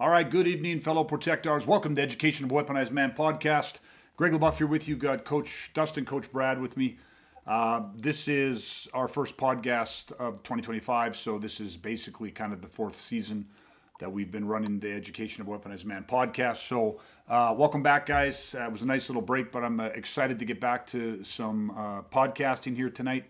All right, good evening, fellow protectors. Welcome to Education of a Weaponized Man podcast. Greg LaBeouf here with you. Got Coach Dustin, Coach Brad with me. This is our first podcast of 2025, so this is basically kind of the fourth season that we've been running the Education of a Weaponized Man podcast. So welcome back, guys. It was a nice little break, but I'm excited to get back to some podcasting here tonight.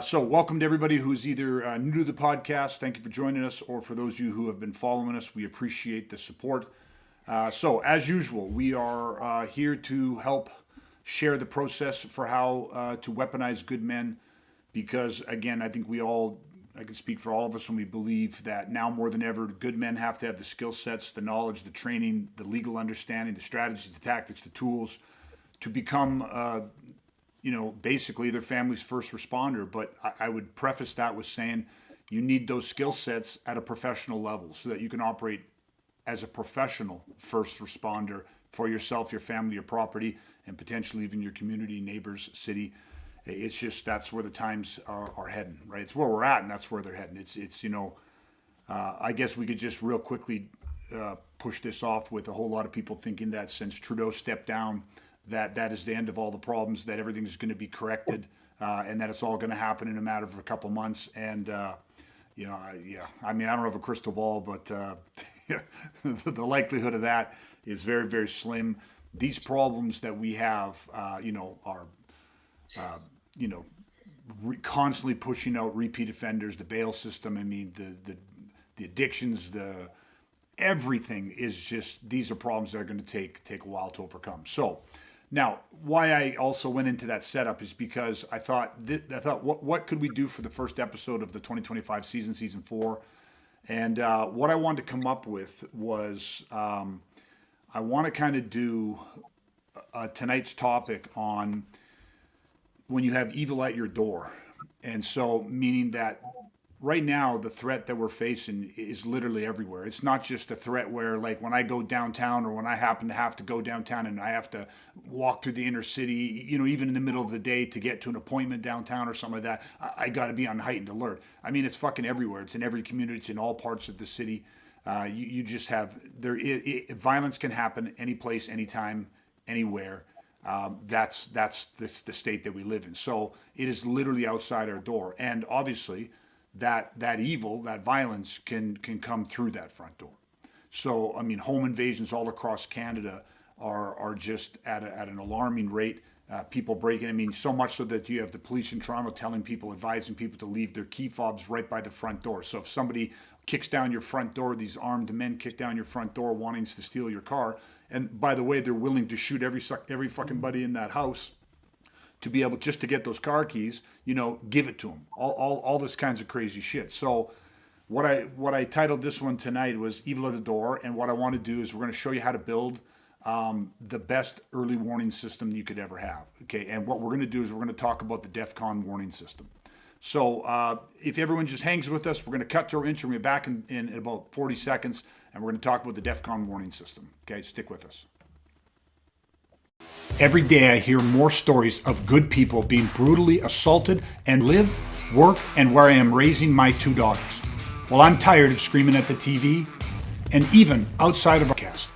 So welcome to everybody who's either new to the podcast. Thank you for joining us, or for those of you who have been following us, we appreciate the support. So as usual, we are here to help share the process for how to weaponize good men, because again, I think I can speak for all of us when we believe that now more than ever, good men have to have the skill sets, the knowledge, the training, the legal understanding, the strategies, the tactics, the tools to become basically their family's first responder. But I would preface that with saying you need those skill sets at a professional level so that you can operate as a professional first responder for yourself, your family, your property, and potentially even your community, neighbors, city. It's just, that's where the times are heading, right? It's where we're at, and that's where they're heading. I guess we could just real quickly push this off with a whole lot of people thinking that since Trudeau stepped down, that is the end of all the problems, that everything's going to be corrected, and that it's all going to happen in a matter of a couple months. And, I don't have a crystal ball, but the likelihood of that is very, very slim. These problems that we have, are, constantly pushing out repeat offenders, the bail system. I mean, the addictions, everything is just, these are problems that are going to take a while to overcome. So now, why I also went into that setup is because I thought what could we do for the first episode of the 2025 season 4, and what I wanted to come up with was I want to kind of do tonight's topic on when you have evil at your door. And so, meaning that right now, the threat that we're facing is literally everywhere. It's not just a threat where, like, when I go downtown, or when I happen to have to go downtown and I have to walk through the inner city, even in the middle of the day to get to an appointment downtown or something like that, I got to be on heightened alert. I mean, it's fucking everywhere. It's in every community. It's in all parts of the city. You just have, violence can happen any place, anytime, anywhere. That's the state that we live in. So it is literally outside our door. And obviously, that evil, that violence can come through that front door. So, I mean, home invasions all across Canada are just at an alarming rate. People breaking, I mean, so much so that you have the police in Toronto advising people to leave their key fobs right by the front door. So if somebody kicks down your front door, these armed men kick down your front door wanting to steal your car, and by the way, they're willing to shoot every fucking buddy in that house to be able just to get those car keys, give it to them. All this kinds of crazy shit. So what I titled this one tonight was Evil at the Door, and what I want to do is we're going to show you how to build the best early warning system you could ever have. Okay, and what we're going to do is we're going to talk about the DEFCON warning system. So if everyone just hangs with us, we're going to cut to our intro. We'll be back in about 40 seconds, and we're going to talk about the DEFCON warning system. Okay, stick with us. Every day I hear more stories of good people being brutally assaulted and live, work, and where I am raising my 2 daughters. Well, I'm tired of screaming at the TV and even outside of our cast.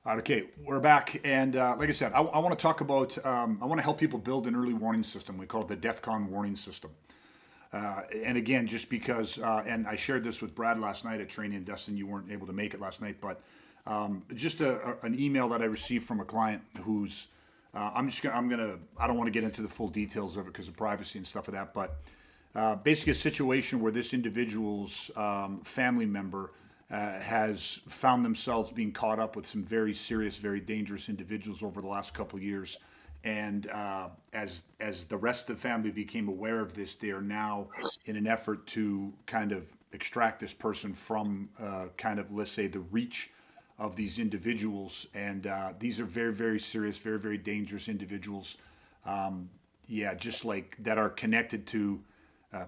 Okay, we're back, and like I said, I want to talk about, I want to help people build an early warning system. We call it the DEFCON warning system. And again, just because, and I shared this with Brad last night at training, and Dustin, you weren't able to make it last night, but just an email that I received from a client who's, I don't want to get into the full details of it because of privacy and stuff like that, but basically a situation where this individual's family member has found themselves being caught up with some very serious, very dangerous individuals over the last couple of years. And as the rest of the family became aware of this, they are now in an effort to kind of extract this person from let's say, the reach of these individuals. And these are very, very serious, very, very dangerous individuals. Just like that are connected to,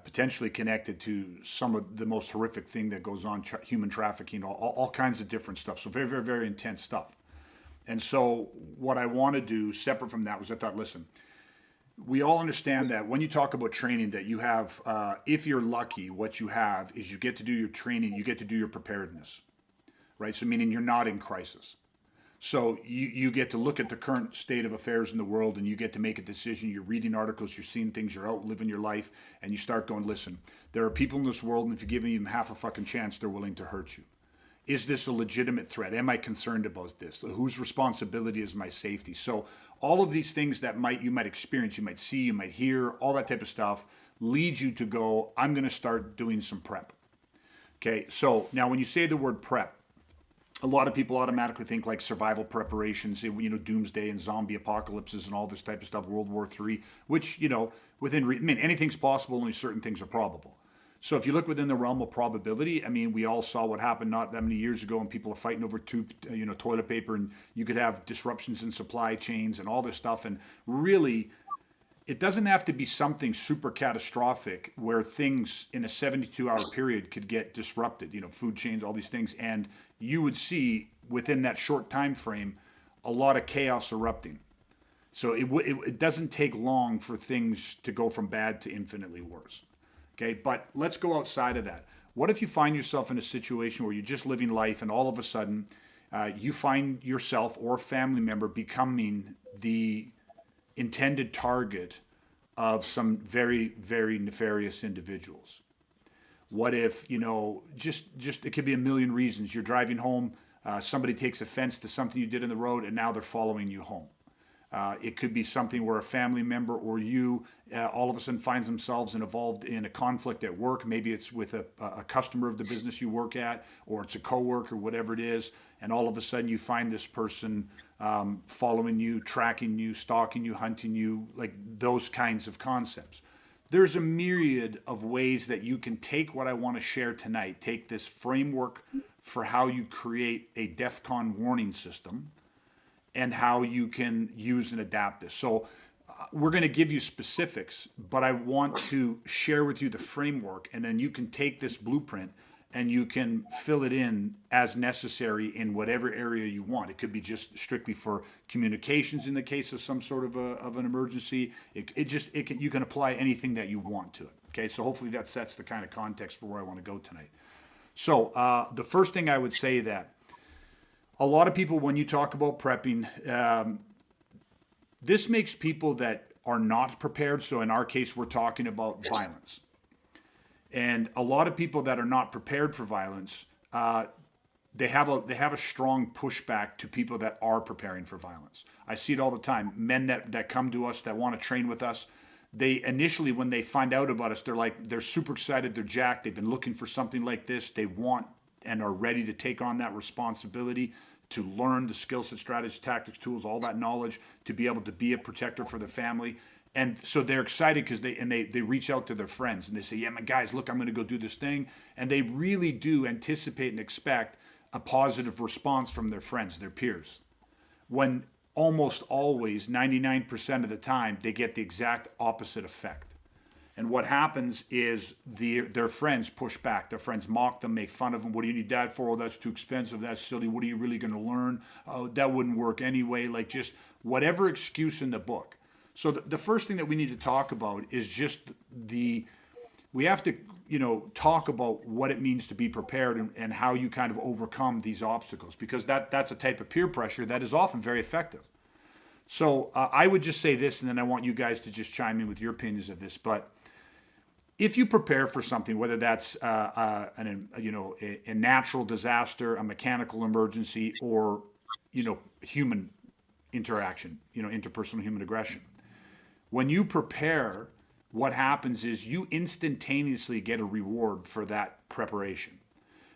potentially connected to some of the most horrific thing that goes on, human trafficking, all kinds of different stuff. So very, very, very intense stuff. And so what I want to do separate from that was I thought, listen, we all understand that when you talk about training, that you have, if you're lucky, what you have is you get to do your training, you get to do your preparedness, right? So meaning you're not in crisis. So you get to look at the current state of affairs in the world, and you get to make a decision. You're reading articles, you're seeing things, you're out living your life, and you start going, listen, there are people in this world, and if you give them half a fucking chance, they're willing to hurt you. Is this a legitimate threat? Am I concerned about this? Whose responsibility is my safety? So all of these things that you might experience, you might see, you might hear, all that type of stuff leads you to go, I'm going to start doing some prep. Okay, so now when you say the word prep, a lot of people automatically think like survival preparations, doomsday and zombie apocalypses and all this type of stuff, World War III, which, anything's possible, only certain things are probable. So if you look within the realm of probability, we all saw what happened not that many years ago, and people are fighting over toilet paper, and you could have disruptions in supply chains and all this stuff. And really, it doesn't have to be something super catastrophic where things in a 72-hour period could get disrupted, food chains, all these things. And you would see within that short time frame a lot of chaos erupting. So it doesn't take long for things to go from bad to infinitely worse. Okay, but let's go outside of that. What if you find yourself in a situation where you're just living life, and all of a sudden you find yourself or a family member becoming the intended target of some very, very nefarious individuals? What if, just it could be a million reasons. You're driving home, somebody takes offense to something you did in the road, and now they're following you home. It could be something where a family member or you all of a sudden finds themselves involved in a conflict at work. Maybe it's with a customer of the business you work at, or it's a coworker, whatever it is. And all of a sudden you find this person following you, tracking you, stalking you, hunting you, like those kinds of concepts. There's a myriad of ways that you can take what I want to share tonight, take this framework for how you create a DEFCON warning system, and how you can use and adapt this. So we're going to give you specifics, but I want to share with you the framework, and then you can take this blueprint and you can fill it in as necessary in whatever area you want. It could be just strictly for communications in the case of some sort of an emergency. You can apply anything that you want to it. Okay, so hopefully that sets the kind of context for where I want to go tonight. So the first thing I would say that a lot of people, when you talk about prepping, this makes people that are not prepared. So in our case, we're talking about violence. And a lot of people that are not prepared for violence, they have a strong pushback to people that are preparing for violence. I see it all the time. Men that come to us, that want to train with us, they initially, when they find out about us, they're super excited, they're jacked, they've been looking for something like this. They want and are ready to take on that responsibility, to learn the skill set, strategies, tactics, tools, all that knowledge, to be able to be a protector for their family. And so they're excited because they reach out to their friends and they say, yeah, man, guys, look, I'm going to go do this thing. And they really do anticipate and expect a positive response from their friends, their peers. When almost always, 99% of the time, they get the exact opposite effect. And what happens is their friends push back. Their friends mock them, make fun of them. What do you need that for? Oh, that's too expensive. That's silly. What are you really going to learn? Oh, that wouldn't work anyway. Like just whatever excuse in the book. So the first thing that we need to talk about is just we have to, talk about what it means to be prepared and how you kind of overcome these obstacles, because that's a type of peer pressure that is often very effective. So I would just say this, and then I want you guys to just chime in with your opinions of this. But if you prepare for something, whether that's a natural disaster, a mechanical emergency, or human interaction, interpersonal human aggression, when you prepare, what happens is you instantaneously get a reward for that preparation.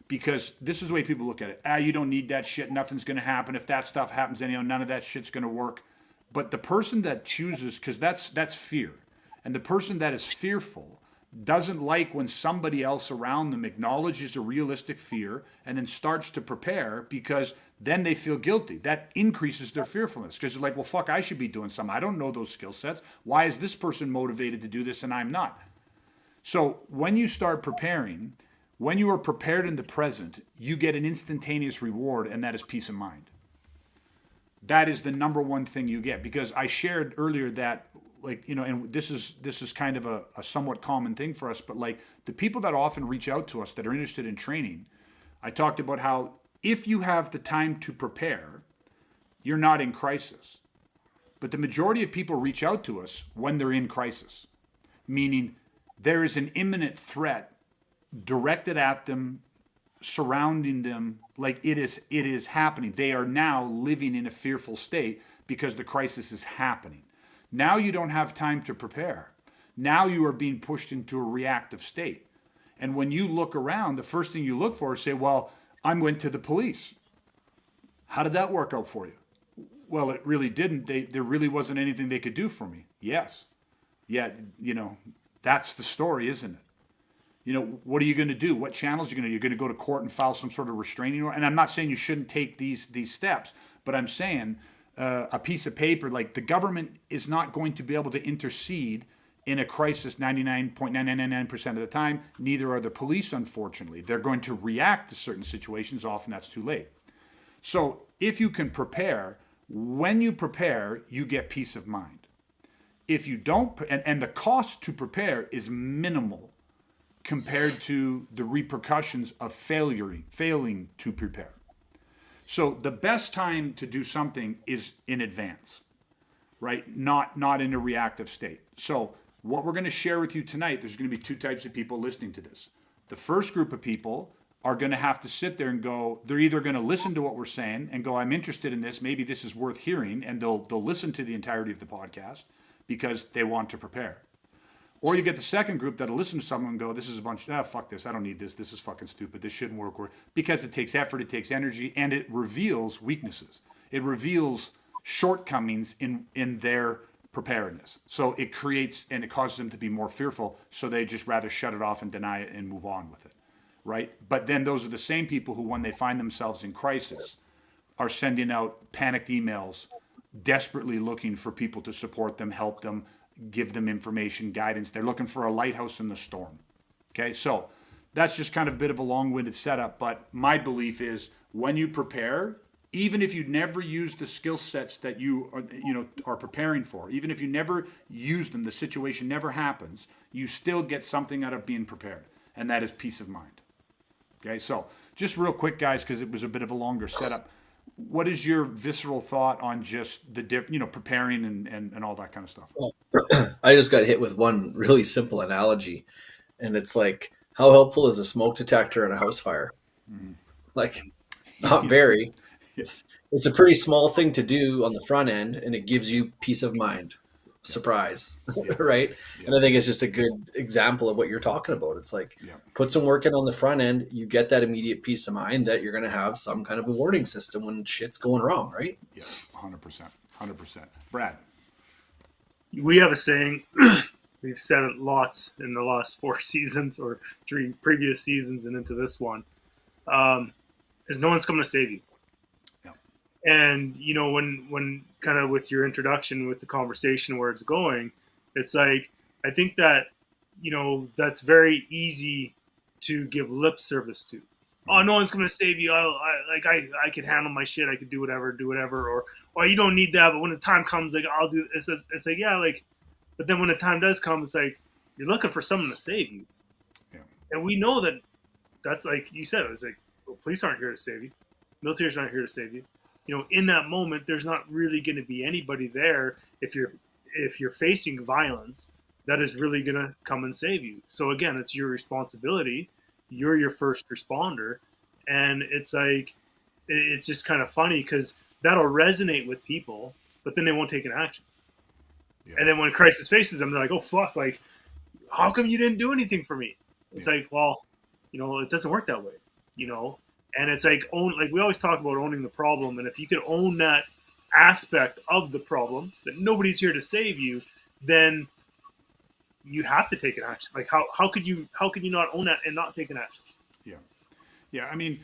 Because this is the way people look at it. You don't need that shit. Nothing's going to happen. If that stuff happens anyhow, none of that shit's going to work. But the person that chooses, because that's fear. And the person that is fearful doesn't like when somebody else around them acknowledges a realistic fear and then starts to prepare, because then they feel guilty. That increases their fearfulness, because they're like, well, fuck, I should be doing something. I don't know those skill sets. Why is this person motivated to do this and I'm not? So when you start preparing, when you are prepared in the present, you get an instantaneous reward, and that is peace of mind. That is the number one thing you get, because I shared earlier that like, and this is kind of a somewhat common thing for us, but like the people that often reach out to us that are interested in training, I talked about how if you have the time to prepare, you're not in crisis. But the majority of people reach out to us when they're in crisis, meaning there is an imminent threat directed at them, surrounding them, like it is happening. They are now living in a fearful state because the crisis is happening. Now you don't have time to prepare. Now you are being pushed into a reactive state. And when you look around, the first thing you look for is say, well, I went to the police. How did that work out for you? Well, it really didn't. There really wasn't anything they could do for me. Yes. Yeah, that's the story, isn't it? What are you going to do? What channels are you going to do? You're going to go to court and file some sort of restraining order? And I'm not saying you shouldn't take these steps, but I'm saying a piece of paper, like the government is not going to be able to intercede in a crisis 99.9999% of the time. Neither are the police, unfortunately. They're going to react to certain situations. Often that's too late. So if you can prepare, when you prepare, you get peace of mind. If you don't, and the cost to prepare is minimal compared to the repercussions of failing to prepare. So the best time to do something is in advance, right? Not in a reactive state. So what we're going to share with you tonight, there's going to be two types of people listening to this. The first group of people are going to have to sit there and go, they're either going to listen to what we're saying and go, I'm interested in this, maybe this is worth hearing, and they'll listen to the entirety of the podcast because they want to prepare. Or you get the second group that'll listen to someone and go, this is a bunch, fuck this, I don't need this, this is fucking stupid, this shouldn't work, because it takes effort, it takes energy, and it reveals weaknesses. It reveals shortcomings in their preparedness. So it creates, and it causes them to be more fearful, so they just rather shut it off and deny it and move on with it, right? But then those are the same people who, when they find themselves in crisis, are sending out panicked emails, desperately looking for people to support them, help them, give them information, guidance. They're looking for a lighthouse in the storm. Okay, so that's just kind of a bit of a long-winded setup, but my belief is when you prepare, even if you never use the skill sets that you are preparing for, even if you never use them, the situation never happens, you still get something out of being prepared, and that is peace of mind. Okay, so just real quick, guys, because it was a bit of a longer setup. What is your visceral thought on just the preparing and all that kind of stuff? Well, I just got hit with one really simple analogy, and it's like, how helpful is a smoke detector in a house fire? Mm-hmm. Like, not very. It's a pretty small thing to do on the front end, and it gives you peace of mind. Surprise, right? Yeah. And I think it's just a good example of what you're talking about. It's like, put some work in on the front end, you get that immediate peace of mind that you're going to have some kind of a warning system when shit's going wrong, right? Yeah, 100%. Brad? We have a saying, we've said it lots in the last 4 seasons or 3 previous seasons and into this one, is no one's coming to save you. And, when kind of with your introduction with the conversation where it's going, it's like, I think that, that's very easy to give lip service to. Oh, no one's going to save you. I can handle my shit. I can do whatever. Or you don't need that. But when the time comes, like, I'll do this. It's like, yeah, like, but then when the time does come, it's like, you're looking for someone to save you. Yeah. And we know that that's like you said, it's like, well, police aren't here to save you. Military's not here to save you. In that moment, there's not really going to be anybody there if you're facing violence that is really going to come and save you. So again, it's your responsibility. You're your first responder, and it's like it's just kind of funny because that'll resonate with people, but then they won't take an action. Yeah. And then when crisis faces them, they're like, "Oh fuck! Like, how come you didn't do anything for me?" It's like, well, it doesn't work that way, And it's like we always talk about owning the problem, and if you can own that aspect of the problem, that nobody's here to save you, then you have to take an action. Like how could you not own that and not take an action? Yeah. I mean,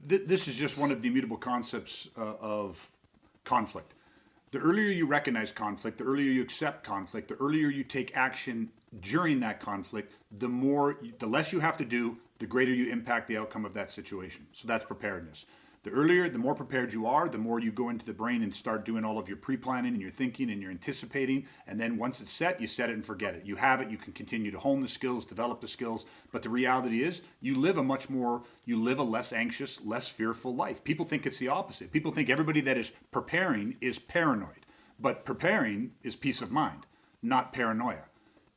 this is just one of the immutable concepts of conflict. The earlier you recognize conflict, the earlier you accept conflict, the earlier you take action during that conflict, the less you have to do, the greater you impact the outcome of that situation. So that's preparedness. The earlier, the more prepared you are, the more you go into the brain and start doing all of your pre-planning and your thinking and your anticipating. And then once it's set, you set it and forget it. You have it, you can continue to hone the skills, develop the skills. But the reality is you live a less anxious, less fearful life. People think it's the opposite. People think everybody that is preparing is paranoid. But preparing is peace of mind, not paranoia.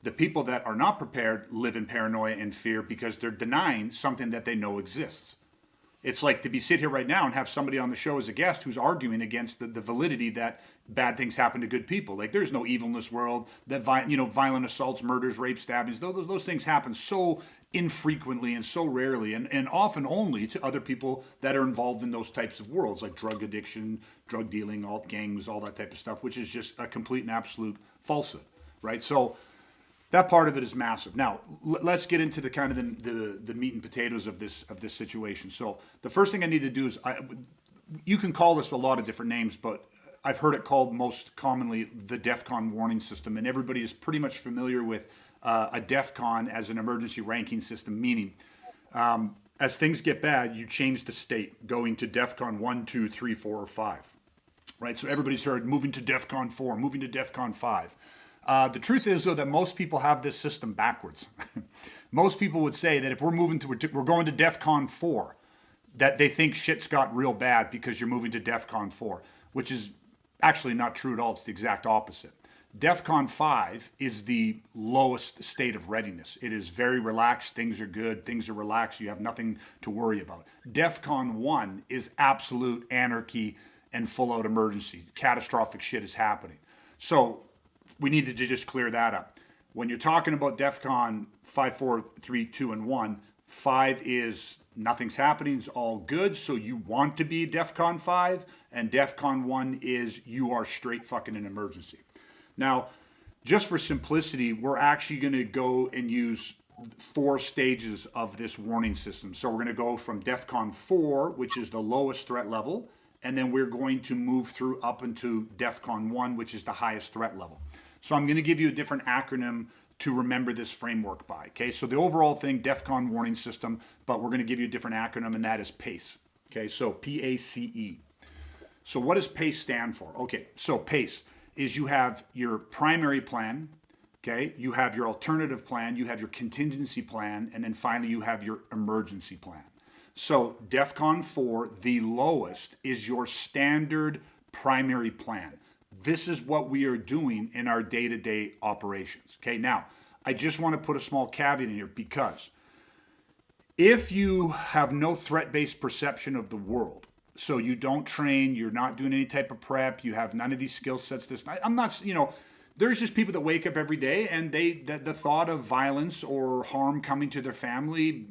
The people that are not prepared live in paranoia and fear because they're denying something that they know exists. It's like to sit here right now and have somebody on the show as a guest who's arguing against the validity that bad things happen to good people. Like there's no evil in this world, that violent assaults, murders, rape, stabbings, those things happen so infrequently and so rarely and often only to other people that are involved in those types of worlds, like drug addiction, drug dealing, all gangs, all that type of stuff, which is just a complete and absolute falsehood, right? So that part of it is massive. Now, let's get into the kind of the meat and potatoes of this situation. So the first thing I need to do is, you can call this a lot of different names, but I've heard it called most commonly the DEFCON warning system, and everybody is pretty much familiar with a DEFCON as an emergency ranking system, meaning as things get bad, you change the state, going to DEFCON 1, 2, 3, 4, or 5, right? So everybody's heard moving to DEFCON 4, moving to DEFCON 5. The truth is, though, that most people have this system backwards. Most people would say that if we're going to DEFCON 4, that they think shit's got real bad because you're moving to DEFCON 4, which is actually not true at all. It's the exact opposite. DEFCON 5 is the lowest state of readiness. It is very relaxed. Things are good. Things are relaxed. You have nothing to worry about. DEFCON 1 is absolute anarchy and full-out emergency. Catastrophic shit is happening. So we need to just clear that up. When you're talking about DEFCON 5, 4, 3, 2, and 1, 5 is nothing's happening, it's all good, so you want to be DEFCON 5, and DEFCON 1 is you are straight fucking an emergency. Now, just for simplicity, we're actually going to go and use 4 stages of this warning system. So we're going to go from DEFCON 4, which is the lowest threat level, and then we're going to move through up into DEFCON 1, which is the highest threat level. So I'm going to give you a different acronym to remember this framework by. Okay, so the overall thing, DEFCON warning system, but we're going to give you a different acronym, and that is PACE. Okay, so PACE. So what does PACE stand for? Okay, so PACE is you have your primary plan, okay, you have your alternative plan, you have your contingency plan, and then finally you have your emergency plan. So DEFCON 4, the lowest, is your standard primary plan. This is what we are doing in our day-to-day operations. Okay, now, I just want to put a small caveat in here because if you have no threat-based perception of the world, so you don't train, you're not doing any type of prep, you have none of these skill sets, I'm not, there's just people that wake up every day and the thought of violence or harm coming to their family,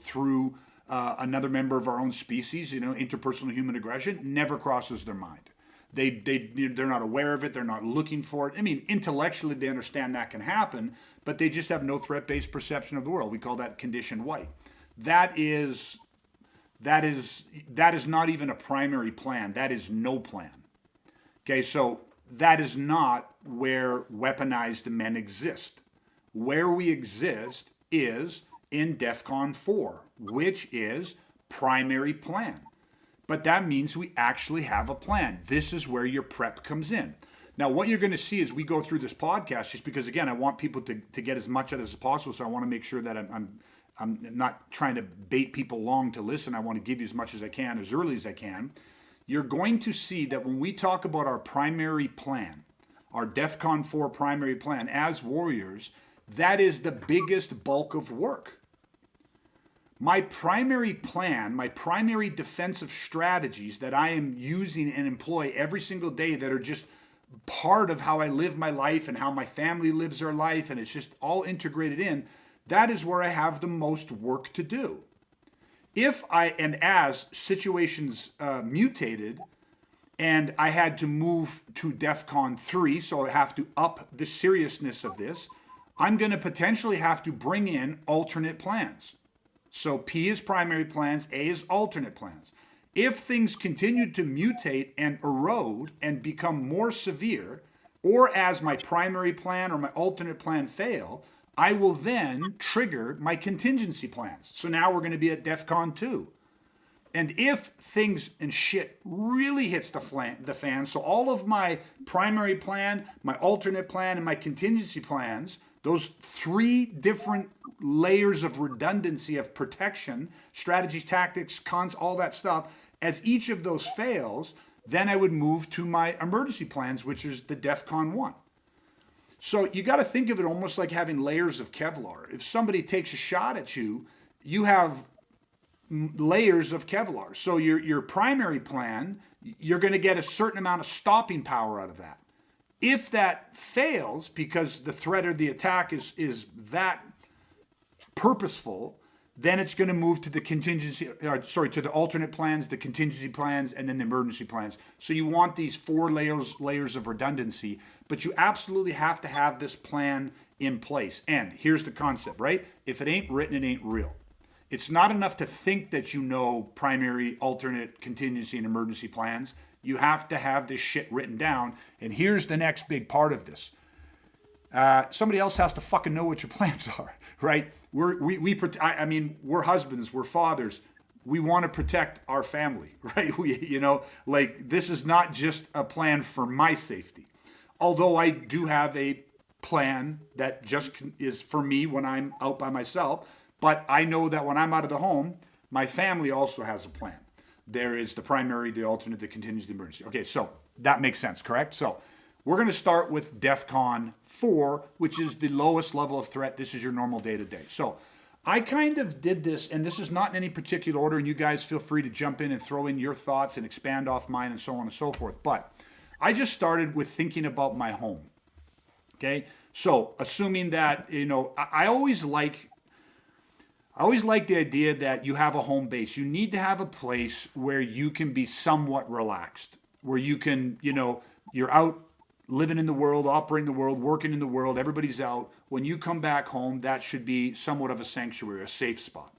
through another member of our own species, interpersonal human aggression, never crosses their mind. They're not aware of it. They're not looking for it. I mean, intellectually, they understand that can happen, but they just have no threat-based perception of the world. We call that conditioned white. That is not even a primary plan. That is no plan. Okay, so that is not where weaponized men exist. Where we exist is in DEFCON 4, which is primary plan. But that means we actually have a plan. This is where your prep comes in. Now, what you're going to see as we go through this podcast, just because, again, I want people to get as much out as possible, so I want to make sure that I'm not trying to bait people along to listen. I want to give you as much as I can, as early as I can. You're going to see that when we talk about our primary plan, our DEFCON 4 primary plan, as warriors, that is the biggest bulk of work. My primary plan, my primary defensive strategies that I am using and employ every single day that are just part of how I live my life and how my family lives their life, and it's just all integrated in, that is where I have the most work to do. As situations mutated and I had to move to DEFCON 3, so I have to up the seriousness of this, I'm going to potentially have to bring in alternate plans. So P is primary plans, A is alternate plans. If things continue to mutate and erode and become more severe, or as my primary plan or my alternate plan fail, I will then trigger my contingency plans. So now we're going to be at DEFCON 2. And if things and shit really hits the fan, so all of my primary plan, my alternate plan, and my contingency plans, those 3 different layers of redundancy of protection, strategies, tactics, cons, all that stuff, as each of those fails, then I would move to my emergency plans, which is the DEFCON 1. So you got to think of it almost like having layers of Kevlar. If somebody takes a shot at you, you have layers of Kevlar. So your primary plan, you're going to get a certain amount of stopping power out of that. If that fails because the threat or the attack is that purposeful, then it's going to move to the to the alternate plans, the contingency plans, and then the emergency plans. So you want these 4 layers of redundancy, but you absolutely have to have this plan in place. And here's the concept, right? If it ain't written, it ain't real. It's not enough to think that you know primary, alternate, contingency, and emergency plans. You have to have this shit written down. And here's the next big part of this. Somebody else has to fucking know what your plans are, right? We're husbands, we're fathers. We want to protect our family, right? This is not just a plan for my safety. Although I do have a plan that just is for me when I'm out by myself, but I know that when I'm out of the home, my family also has a plan. There is the primary, the alternate, the contingency, the emergency. Okay, so that makes sense, correct? So we're going to start with DEFCON 4, which is the lowest level of threat. This is your normal day-to-day. So I kind of did this, and this is not in any particular order, and you guys feel free to jump in and throw in your thoughts and expand off mine and so on and so forth. But I just started with thinking about my home. Okay? So assuming that, I always like the idea that you have a home base. You need to have a place where you can be somewhat relaxed, where you can, you're out living in the world, operating the world, working in the world, everybody's out. When you come back home, that should be somewhat of a sanctuary, a safe spot.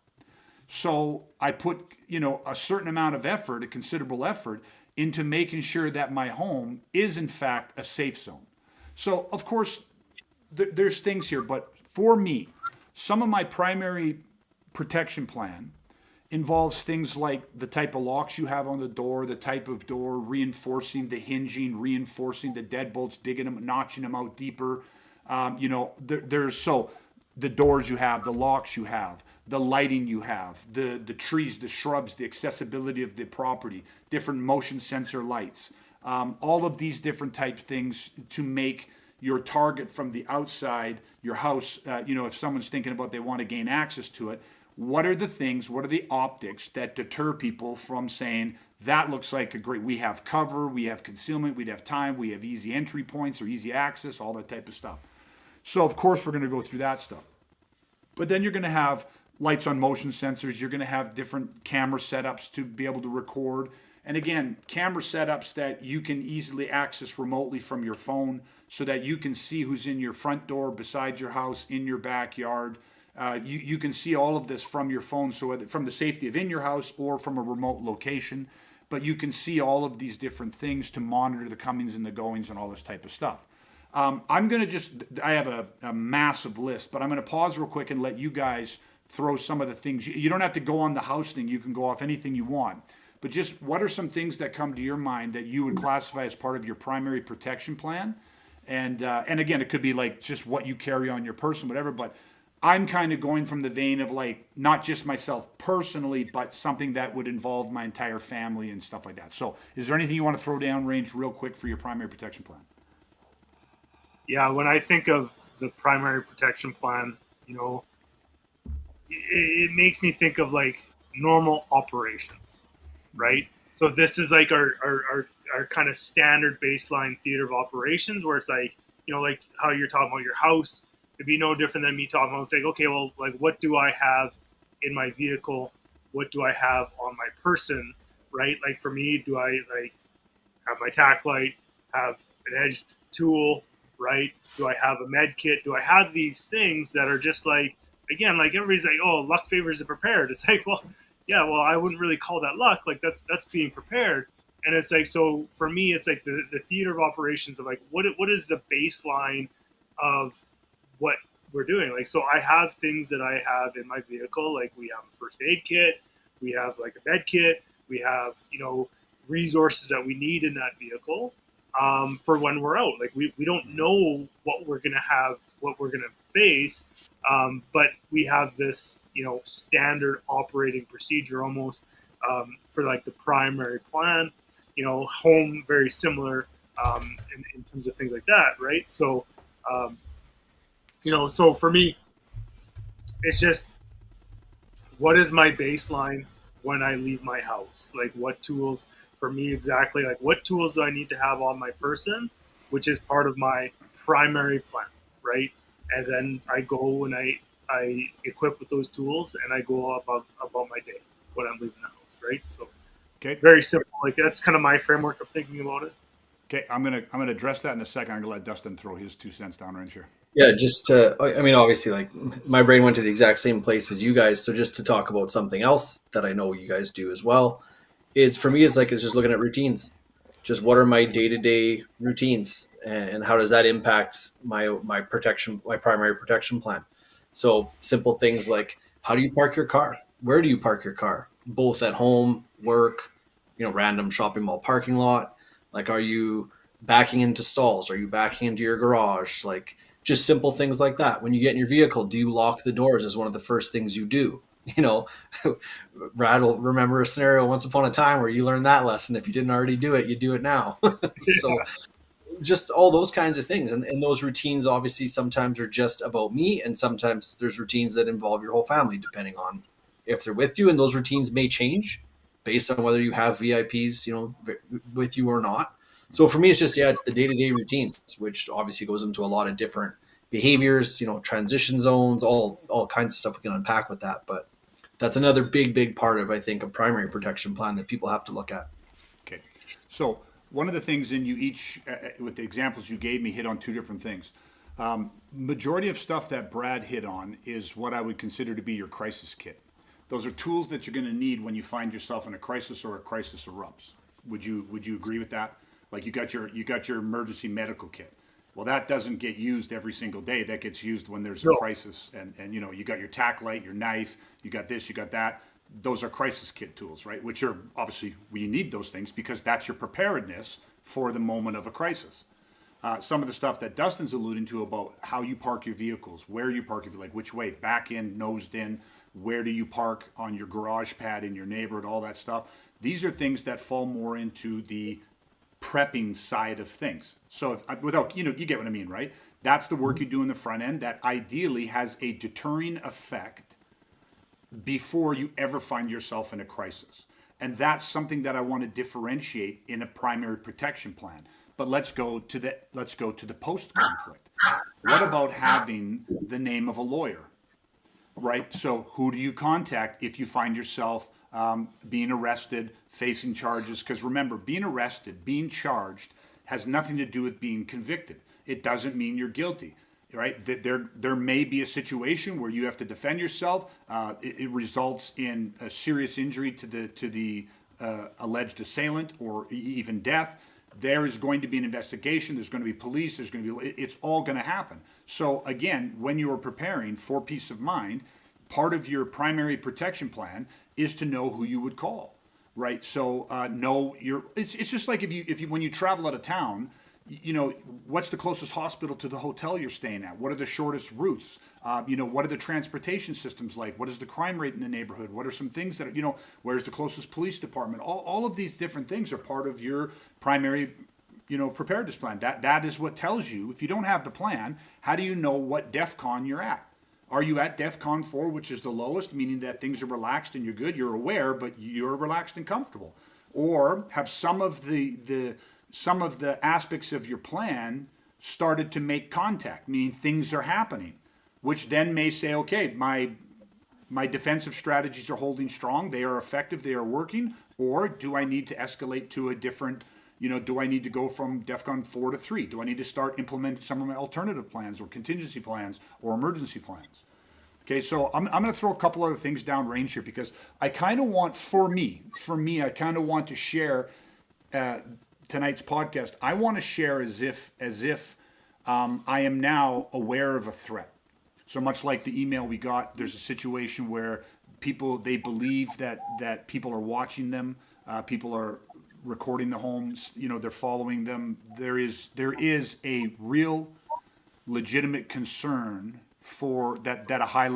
So I put, a certain amount of effort, a considerable effort, into making sure that my home is in fact a safe zone. So of course, there's things here, but for me, some of my primary protection plan involves things like the type of locks you have on the door, the type of door, reinforcing the hinging, reinforcing the deadbolts, digging them, notching them out deeper. So the doors you have, the locks you have, the lighting you have, the trees, the shrubs, the accessibility of the property, different motion sensor lights, all of these different type things to make your target from the outside, your house, if someone's thinking about they want to gain access to it, what are the optics that deter people from saying, that looks like we have cover, we have concealment, we have time, we have easy entry points or easy access, all that type of stuff. So of course we're going to go through that stuff. But then you're going to have lights on motion sensors, you're going to have different camera setups to be able to record. And again, camera setups that you can easily access remotely from your phone so that you can see who's in your front door, beside your house, in your backyard. You can see all of this from your phone, so whether from the safety of in your house or from a remote location. But you can see all of these different things to monitor the comings and the goings and all this type of stuff. I'm going to I have a massive list, but I'm going to pause real quick and let you guys throw some of the things. You don't have to go on the house thing. You can go off anything you want. But just what are some things that come to your mind that you would classify as part of your primary protection plan? And again, it could be like just what you carry on your person, whatever. But I'm kind of going from the vein of like not just myself personally, but something that would involve my entire family and stuff like that. So is there anything you want to throw down range real quick for your primary protection plan? Yeah, when I think of the primary protection plan, it makes me think of like normal operations, right? So this is like our kind of standard baseline theater of operations where it's like, like how you're talking about your house. It'd be no different than me talking about, it's like, okay, well, like what do I have in my vehicle? What do I have on my person, right? Like for me, do I like have my tack light, have an edged tool, right? Do I have a med kit? Do I have these things that are just like, again, like everybody's like, oh, luck favors the prepared. It's like, well, yeah, well, I wouldn't really call that luck. Like that's being prepared. And it's like, so for me, it's like the theater of operations of like, what is the baseline of what we're doing? Like, so I have things that I have in my vehicle. Like we have a first aid kit. we have like a bed kit, we have, resources that we need in that vehicle for when we're out. Like we don't know what we're gonna have, what we're gonna face, but we have this, standard operating procedure almost for like the primary plan. Home very similar in terms of things like that, right? So, so for me, it's just what is my baseline when I leave my house? Like what tools for me exactly? Like what tools do I need to have on my person, which is part of my primary plan, right? And then I go and I equip with those tools and I go about my day when I'm leaving the house, right? So Okay. very simple. Like that's kind of my framework of thinking about it. Okay, I'm gonna address that in a second. I'm gonna let Dustin throw his 2 cents downrange here. Yeah, just to, I mean, obviously, like my brain went to the exact same place as you guys. So just to talk about something else that I know you guys do as well, is for me, it's just looking at routines. Just what are my day to day routines, and how does that impact my protection, my primary protection plan? So simple things like how do you park your car? Where do you park your car? Both at home, work, random shopping mall parking lot. Like, are you backing into stalls? Are you backing into your garage? Like, just simple things like that. When you get in your vehicle, do you lock the doors as one of the first things you do? Brad will remember a scenario once upon a time where you learned that lesson. If you didn't already do it, you do it now. So just all those kinds of things. And those routines obviously sometimes are just about me, and sometimes there's routines that involve your whole family, depending on if they're with you. And those routines may change based on whether you have VIPs, with you or not. So for me, it's just, it's the day-to-day routines, which obviously goes into a lot of different behaviors, transition zones, all kinds of stuff we can unpack with that. But that's another big part of, I think, a primary protection plan that people have to look at. Okay, so one of the things in you each, with the examples you gave me, hit on two different things. Majority of stuff that Brad hit on is what I would consider to be your crisis kit. Those are tools that you're going to need when you find yourself in a crisis or a crisis erupts. Would you agree with that? Like you got your emergency medical kit. Well, that doesn't get used every single day. That gets used when there's a crisis, and you got your tack light, your knife, you got this, you got that. Those are crisis kit tools, right? Which are obviously, we need those things because that's your preparedness for the moment of a crisis. Some of the stuff that Dustin's alluding to about how you park your vehicles, where you park your, like which way, back in, nosed in, where do you park on your garage pad in your neighborhood, all that stuff. These are things that fall more into the prepping side of things. So if, without, you get what I mean, right? That's the work you do in the front end that ideally has a deterring effect before you ever find yourself in a crisis. And that's something that I want to differentiate in a primary protection plan. But let's go to the post conflict. What about having the name of a lawyer? Right? So who do you contact if you find yourself being arrested, facing charges? Because remember, being arrested, being charged has nothing to do with being convicted. It doesn't mean you're guilty, right? There may be a situation where you have to defend yourself. It results in a serious injury to the alleged assailant or even death. There is going to be an investigation. There's going to be police. It's all going to happen. So again, when you are preparing for peace of mind, part of your primary protection plan is to know who you would call, right? So it's just like if you when you travel out of town, what's the closest hospital to the hotel you're staying at? What are the shortest routes? What are the transportation systems like? What is the crime rate in the neighborhood? What are some things that where's the closest police department? All of these different things are part of your primary, preparedness plan. That is what tells you, if you don't have the plan, how do you know what DEFCON you're at? Are you at DEFCON 4, which is the lowest, meaning that things are relaxed and you're good, you're aware, but you're relaxed and comfortable? Or have some of the aspects of your plan started to make contact, meaning things are happening, which then may say, okay, my defensive strategies are holding strong, they are effective, they are working, or do I need to escalate to a different, do I need to go from DEFCON 4 to 3? Do I need to start implementing some of my alternative plans or contingency plans or emergency plans? Okay, so I'm going to throw a couple other things down range here because I kind of want, for me, I kind of want to share tonight's podcast. I want to share as if I am now aware of a threat. So much like the email we got, there's a situation where People, they believe that people are watching them. People are recording the homes. You know, they're following them. There is a real, legitimate concern for that a high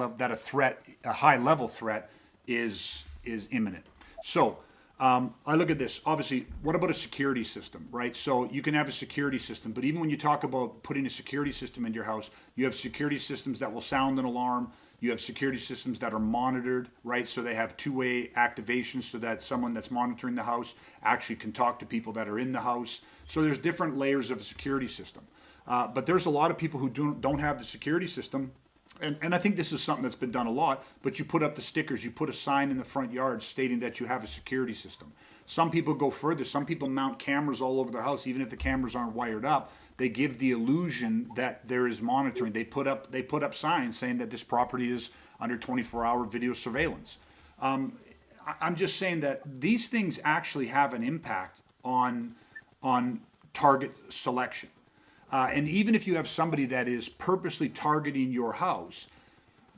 level threat is imminent. So I look at this. Obviously, what about a security system, right? So you can have a security system, but even when you talk about putting a security system in your house, you have security systems that will sound an alarm. You have security systems that are monitored, right? So they have two-way activation so that someone that's monitoring the house actually can talk to people that are in the house. So there's different layers of a security system. But there's a lot of people who don't have the security system. And I think this is something that's been done a lot, but you put up the stickers, you put a sign in the front yard stating that you have a security system. Some people go further. Some people mount cameras all over their house, even if the cameras aren't wired up. They give the illusion that there is monitoring. They put up signs saying that this property is under 24-hour video surveillance. I'm just saying that these things actually have an impact on target selection. And even if you have somebody that is purposely targeting your house,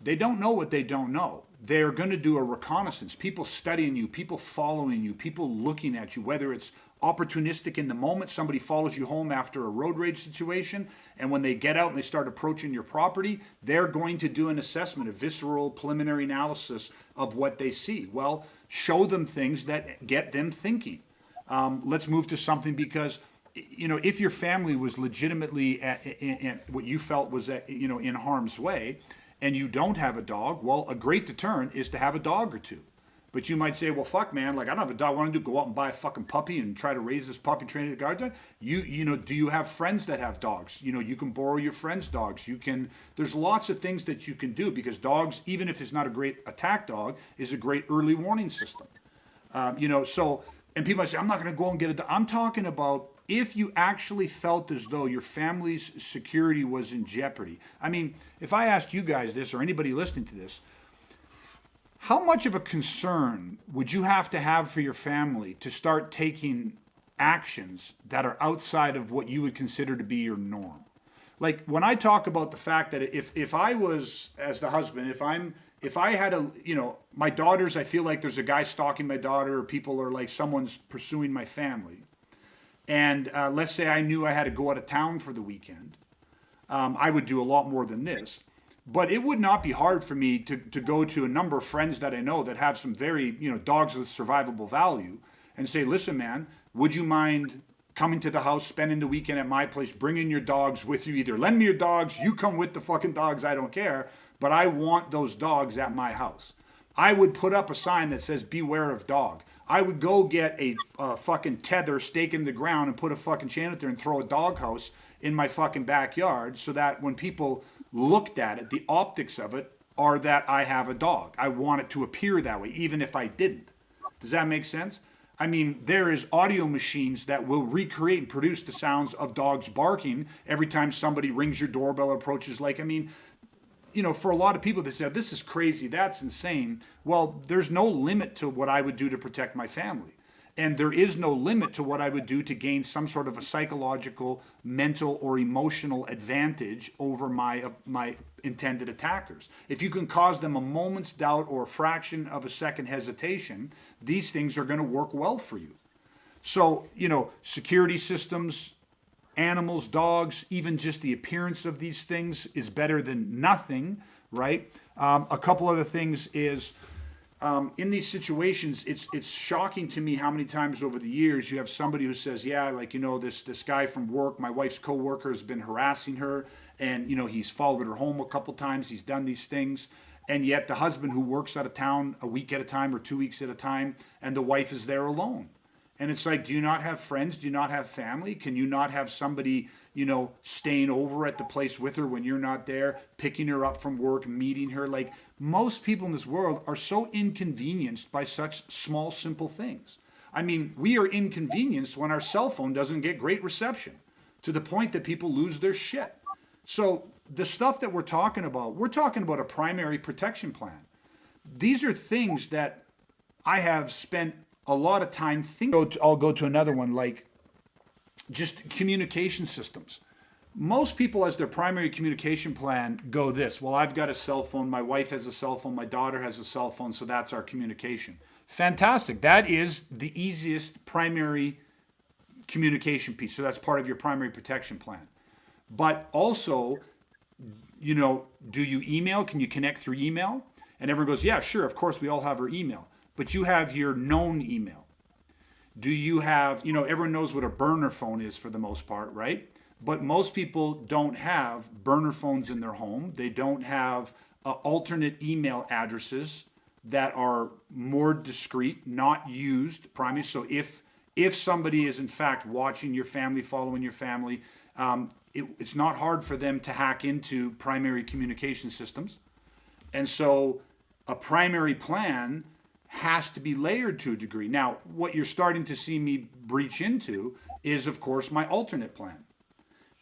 they don't know what they don't know. They're going to do a reconnaissance. People studying you, people following you, people looking at you, whether it's opportunistic in the moment, somebody follows you home after a road rage situation, and when they get out and they start approaching your property, they're going to do an assessment, a visceral preliminary analysis of what they see. Well, show them things that get them thinking. Let's move to something, because you know, if your family was legitimately at what you felt was in harm's way, and you don't have a dog, well, a great deterrent is to have a dog or two. But you might say, well, fuck, man, like I don't have a dog. What do I do? Go out and buy a fucking puppy and try to raise this puppy, train it to guard dog? You know, do you have friends that have dogs? You know, you can borrow your friends' dogs. There's lots of things that you can do, because dogs, even if it's not a great attack dog, is a great early warning system. You know, so, and people might say, I'm not going to go and get a dog. I'm talking about if you actually felt as though your family's security was in jeopardy. I mean, if I asked you guys this, or anybody listening to this, how much of a concern would you have to have for your family to start taking actions that are outside of what you would consider to be your norm? Like when I talk about the fact that if I was, as the husband, if I had my daughters, I feel like there's a guy stalking my daughter, or people are like, someone's pursuing my family. And let's say I knew I had to go out of town for the weekend. I would do a lot more than this. But it would not be hard for me to go to a number of friends that I know that have some very, dogs with survivable value, and say, listen, man, would you mind coming to the house, spending the weekend at my place, bringing your dogs with you? Either lend me your dogs, you come with the fucking dogs, I don't care, but I want those dogs at my house. I would put up a sign that says, beware of dog. I would go get a fucking tether, stake in the ground, and put a fucking chain out there and throw a doghouse in my fucking backyard, so that when people looked at it, the optics of it are that I have a dog. I want it to appear that way, even if I didn't. Does that make sense? I mean, there is audio machines that will recreate and produce the sounds of dogs barking every time somebody rings your doorbell or approaches. For a lot of people, they say, this is crazy, that's insane. Well, there's no limit to what I would do to protect my family. And there is no limit to what I would do to gain some sort of a psychological, mental, or emotional advantage over my intended attackers. If you can cause them a moment's doubt or a fraction of a second hesitation, these things are going to work well for you. So, security systems, animals, dogs, even just the appearance of these things is better than nothing, right? A couple other things is, in these situations, it's shocking to me how many times over the years you have somebody who says, this guy from work, my wife's coworker, has been harassing her, and he's followed her home a couple times, he's done these things, and yet the husband who works out of town a week at a time or 2 weeks at a time, and the wife is there alone. And it's like, do you not have friends? Do you not have family? Can you not have somebody, staying over at the place with her when you're not there, picking her up from work, meeting her? Like, most people in this world are so inconvenienced by such small, simple things. I mean, we are inconvenienced when our cell phone doesn't get great reception, to the point that people lose their shit. So the stuff that we're talking about a primary protection plan. These are things that I have spent a lot of time thinking. I'll go to another one, like just communication systems. Most people, as their primary communication plan, go this: well, I've got a cell phone, my wife has a cell phone, my daughter has a cell phone, so that's our communication. Fantastic. That is the easiest primary communication piece. So that's part of your primary protection plan. But also, do you email? Can you connect through email? And everyone goes, yeah, sure, of course, we all have our email. But you have your known email. Do you have, everyone knows what a burner phone is for the most part, right? But most people don't have burner phones in their home. They don't have alternate email addresses that are more discreet, not used primary. So if somebody is in fact watching your family, following your family, it's not hard for them to hack into primary communication systems. And so a primary plan has to be layered to a degree. Now, what you're starting to see me breach into is, of course, my alternate plan.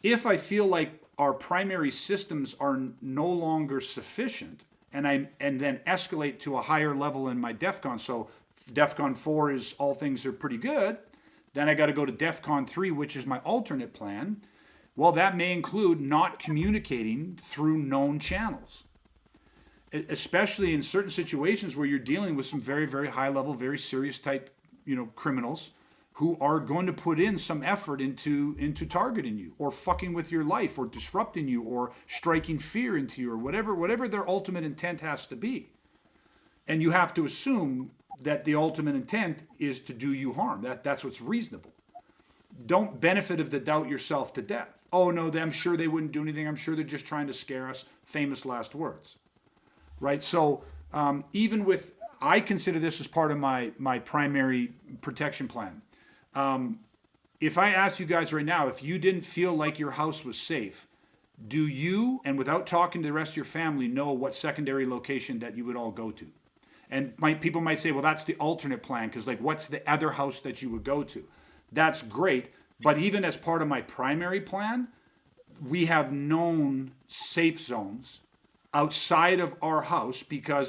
If I feel like our primary systems are no longer sufficient, and then escalate to a higher level in my DEFCON, so DEFCON 4 is all things are pretty good, then I got to go to DEFCON 3, which is my alternate plan. Well, that may include not communicating through known channels, especially in certain situations where you're dealing with some very, very high level, very serious type, criminals who are going to put in some effort into targeting you or fucking with your life or disrupting you or striking fear into you or whatever their ultimate intent has to be. And you have to assume that the ultimate intent is to do you harm. That's what's reasonable. Don't benefit of the doubt yourself to death. Oh no, I'm sure they wouldn't do anything. I'm sure they're just trying to scare us. Famous last words. Right? So even with, I consider this as part of my primary protection plan. If I asked you guys right now, if you didn't feel like your house was safe, do you, and without talking to the rest of your family, know what secondary location that you would all go to? And people might say, well, that's the alternate plan, because what's the other house that you would go to? That's great, but even as part of my primary plan, we have known safe zones outside of our house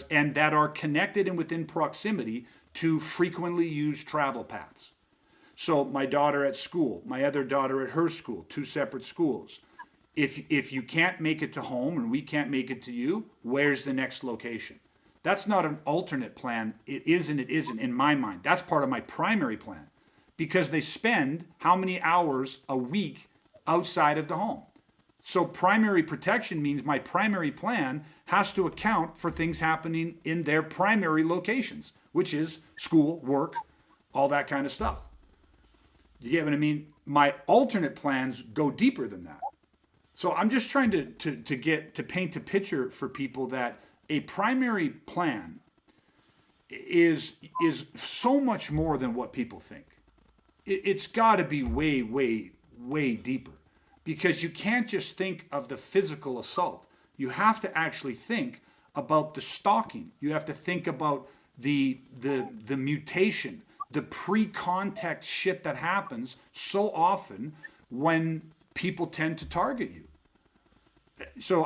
and that are connected and within proximity to frequently used travel paths. So my daughter at school, my other daughter at her school, 2 separate schools. If you can't make it to home and we can't make it to you, where's the next location? That's not an alternate plan. It is and it isn't in my mind. That's part of my primary plan because they spend how many hours a week outside of the home. So primary protection means my primary plan has to account for things happening in their primary locations, which is school, work, all that kind of stuff. You get what I mean? My alternate plans go deeper than that. So I'm just trying to paint a picture for people that a primary plan is so much more than what people think. It's got to be way, way, way deeper because you can't just think of the physical assault. You have to actually think about the stalking. You have to think about the mutation, the pre-contact shit that happens so often when people tend to target you. So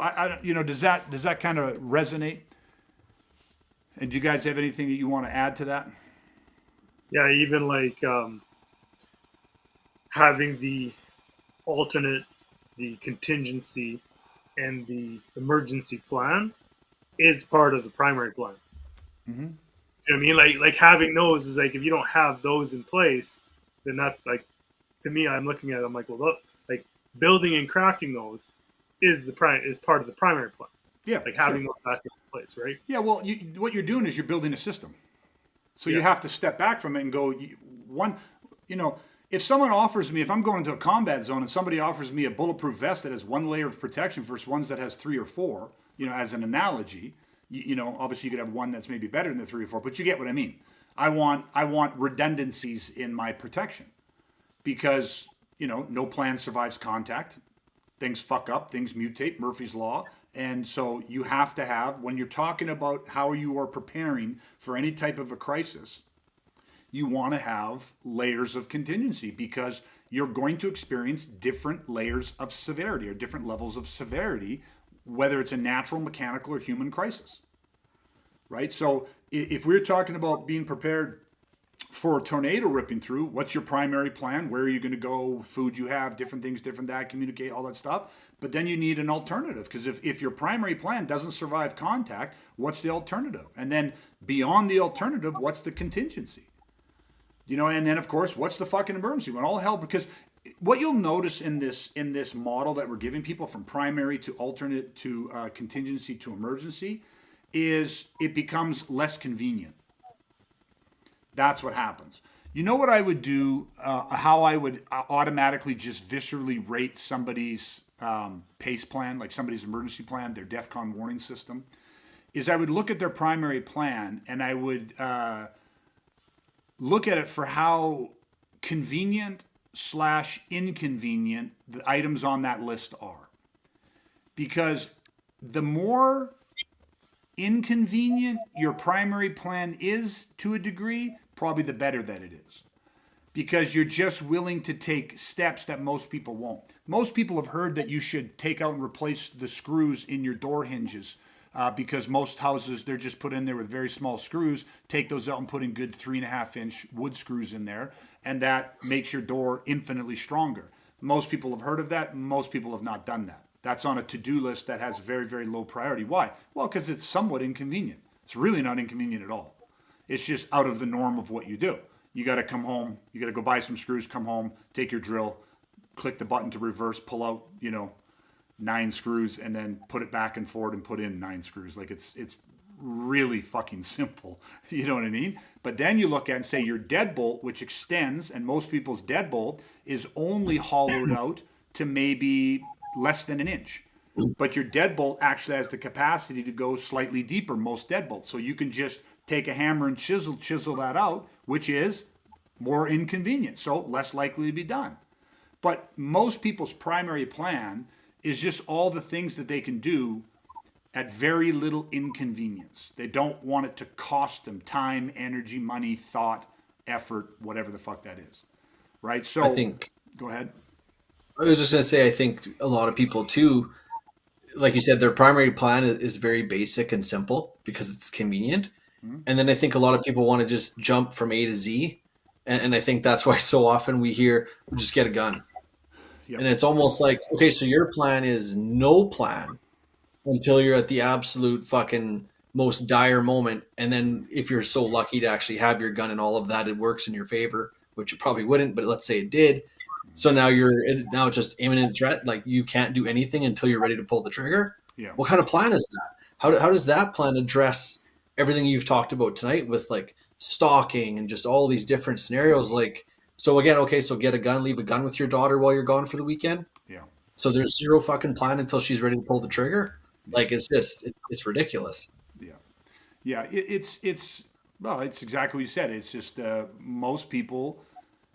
does that kind of resonate? And do you guys have anything that you want to add to that? Yeah, even having the alternate, the contingency, and the emergency plan is part of the primary plan. Mm-hmm. You know what I mean? Like having those is if you don't have those in place, then that's to me, I'm looking at it, I'm like, well, look, building and crafting those is part of the primary plan. Yeah, having those assets in place, right? Yeah, well, what you're doing is you're building a system. So you have to step back from it and go, if someone offers me, if I'm going into a combat zone and somebody offers me a bulletproof vest that has 1 layer of protection versus ones that has 3 or 4, as an analogy, obviously you could have one that's maybe better than the 3 or 4, but you get what I mean. I want redundancies in my protection because, no plan survives contact. Things fuck up, things mutate, Murphy's Law. And so you have to have, when you're talking about how you are preparing for any type of a crisis, you want to have layers of contingency because you're going to experience different layers of severity or different levels of severity, whether it's a natural, mechanical, or human crisis, right? So if we're talking about being prepared for a tornado ripping through, what's your primary plan? Where are you going to go? Food you have, different things, different that, communicate, all that stuff. But then you need an alternative, because if your primary plan doesn't survive contact, what's the alternative? And then beyond the alternative, what's the contingency? And then of course, what's the fucking emergency? When all hell, because what you'll notice in this model that we're giving people from primary to alternate to contingency to emergency is it becomes less convenient. That's what happens. You know what I would do, how I would automatically just viscerally rate somebody's PACE plan, like somebody's emergency plan, their DEFCON warning system, is I would look at their primary plan and I would look at it for how convenient / inconvenient the items on that list are. Because the more inconvenient your primary plan is to a degree, probably the better that it is. Because you're just willing to take steps that most people won't. Most people have heard that you should take out and replace the screws in your door hinges because most houses, they're just put in there with very small screws. Take those out and put in good 3.5-inch wood screws in there, and that makes your door infinitely stronger. Most people have heard of that. Most people have not done that. That's on a to-do list that has very, very low priority. Why? Well, because it's somewhat inconvenient. It's really not inconvenient at all. It's just out of the norm of what you do. You got to come home. You got to go buy some screws, come home, take your drill, click the button to reverse, pull out, 9 screws, and then put it back and forward and put in 9 screws. Like it's really fucking simple. You know what I mean? But then you look at and say your deadbolt, which extends, and most people's deadbolt is only hollowed out to maybe less than an inch. But your deadbolt actually has the capacity to go slightly deeper, most deadbolts. So you can just take a hammer and chisel that out, which is more inconvenient, so less likely to be done. But most people's primary plan is just all the things that they can do at very little inconvenience. They don't want it to cost them time, energy, money, thought, effort, whatever the fuck that is. Right? So I think, go ahead. I was just going to say, I think a lot of people too, like you said, their primary plan is very basic and simple because it's convenient. And then I think a lot of people want to just jump from A to Z. And I think that's why so often we hear, we'll just get a gun. Yep. And it's almost like, okay, so your plan is no plan until you're at the absolute fucking most dire moment. And then if you're so lucky to actually have your gun and all of that, it works in your favor, which it probably wouldn't, but let's say it did. So now now just imminent threat. Like you can't do anything until you're ready to pull the trigger. Yeah. What kind of plan is that? How does that plan address everything you've talked about tonight with like stalking and just all these different scenarios? Like, so again, okay, so get a gun, leave a gun with your daughter while you're gone for the weekend. Yeah. So there's zero fucking plan until she's ready to pull the trigger. Like it's just, it's ridiculous. Yeah. Yeah. It's exactly what you said. It's just most people,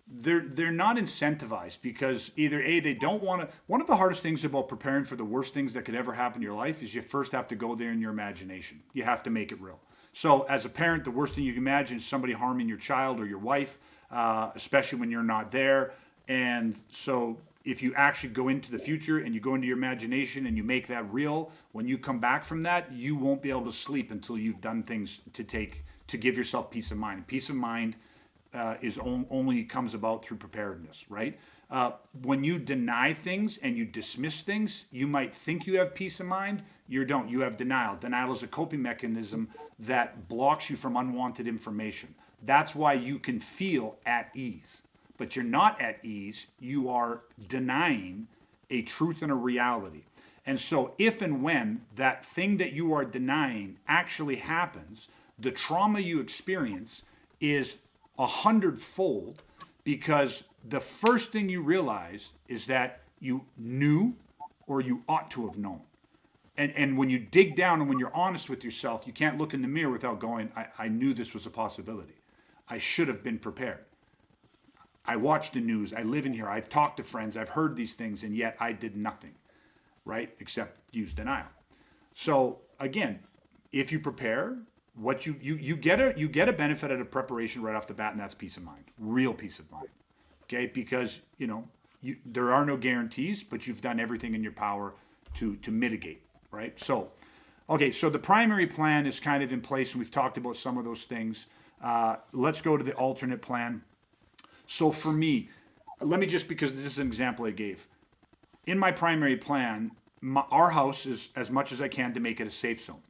they're not incentivized because either A, they don't want to. One of the hardest things about preparing for the worst things that could ever happen in your life is you first have to go there in your imagination. You have to make it real. So as a parent, the worst thing you can imagine is somebody harming your child or your wife, especially when you're not there. And so if you actually go into the future and you go into your imagination and you make that real, when you come back from that, you won't be able to sleep until you've done things to give yourself peace of mind. And peace of mind only comes about through preparedness, right? When you deny things and you dismiss things, you might think you have peace of mind. You don't. You have denial. Denial is a coping mechanism that blocks you from unwanted information. That's why you can feel at ease, but you're not at ease. You are denying a truth and a reality. And so if and when that thing that you are denying actually happens, the trauma you experience is 100-fold, because the first thing you realize is that you knew or you ought to have known. And when you dig down and when you're honest with yourself, you can't look in the mirror without going, I knew this was a possibility. I should have been prepared. I watch the news. I live in here. I've talked to friends. I've heard these things, and yet I did nothing, right? Except use denial. So again, if you prepare, what you get a benefit out of preparation right off the bat, and that's peace of mind, real peace of mind. Okay, because there are no guarantees, but you've done everything in your power to mitigate, right? So, okay, so the primary plan is kind of in place, and we've talked about some of those things. Let's go to the alternate plan. So for me, let me just, because this is an example I gave. In my primary plan, our house is as much as I can to make it a safe zone.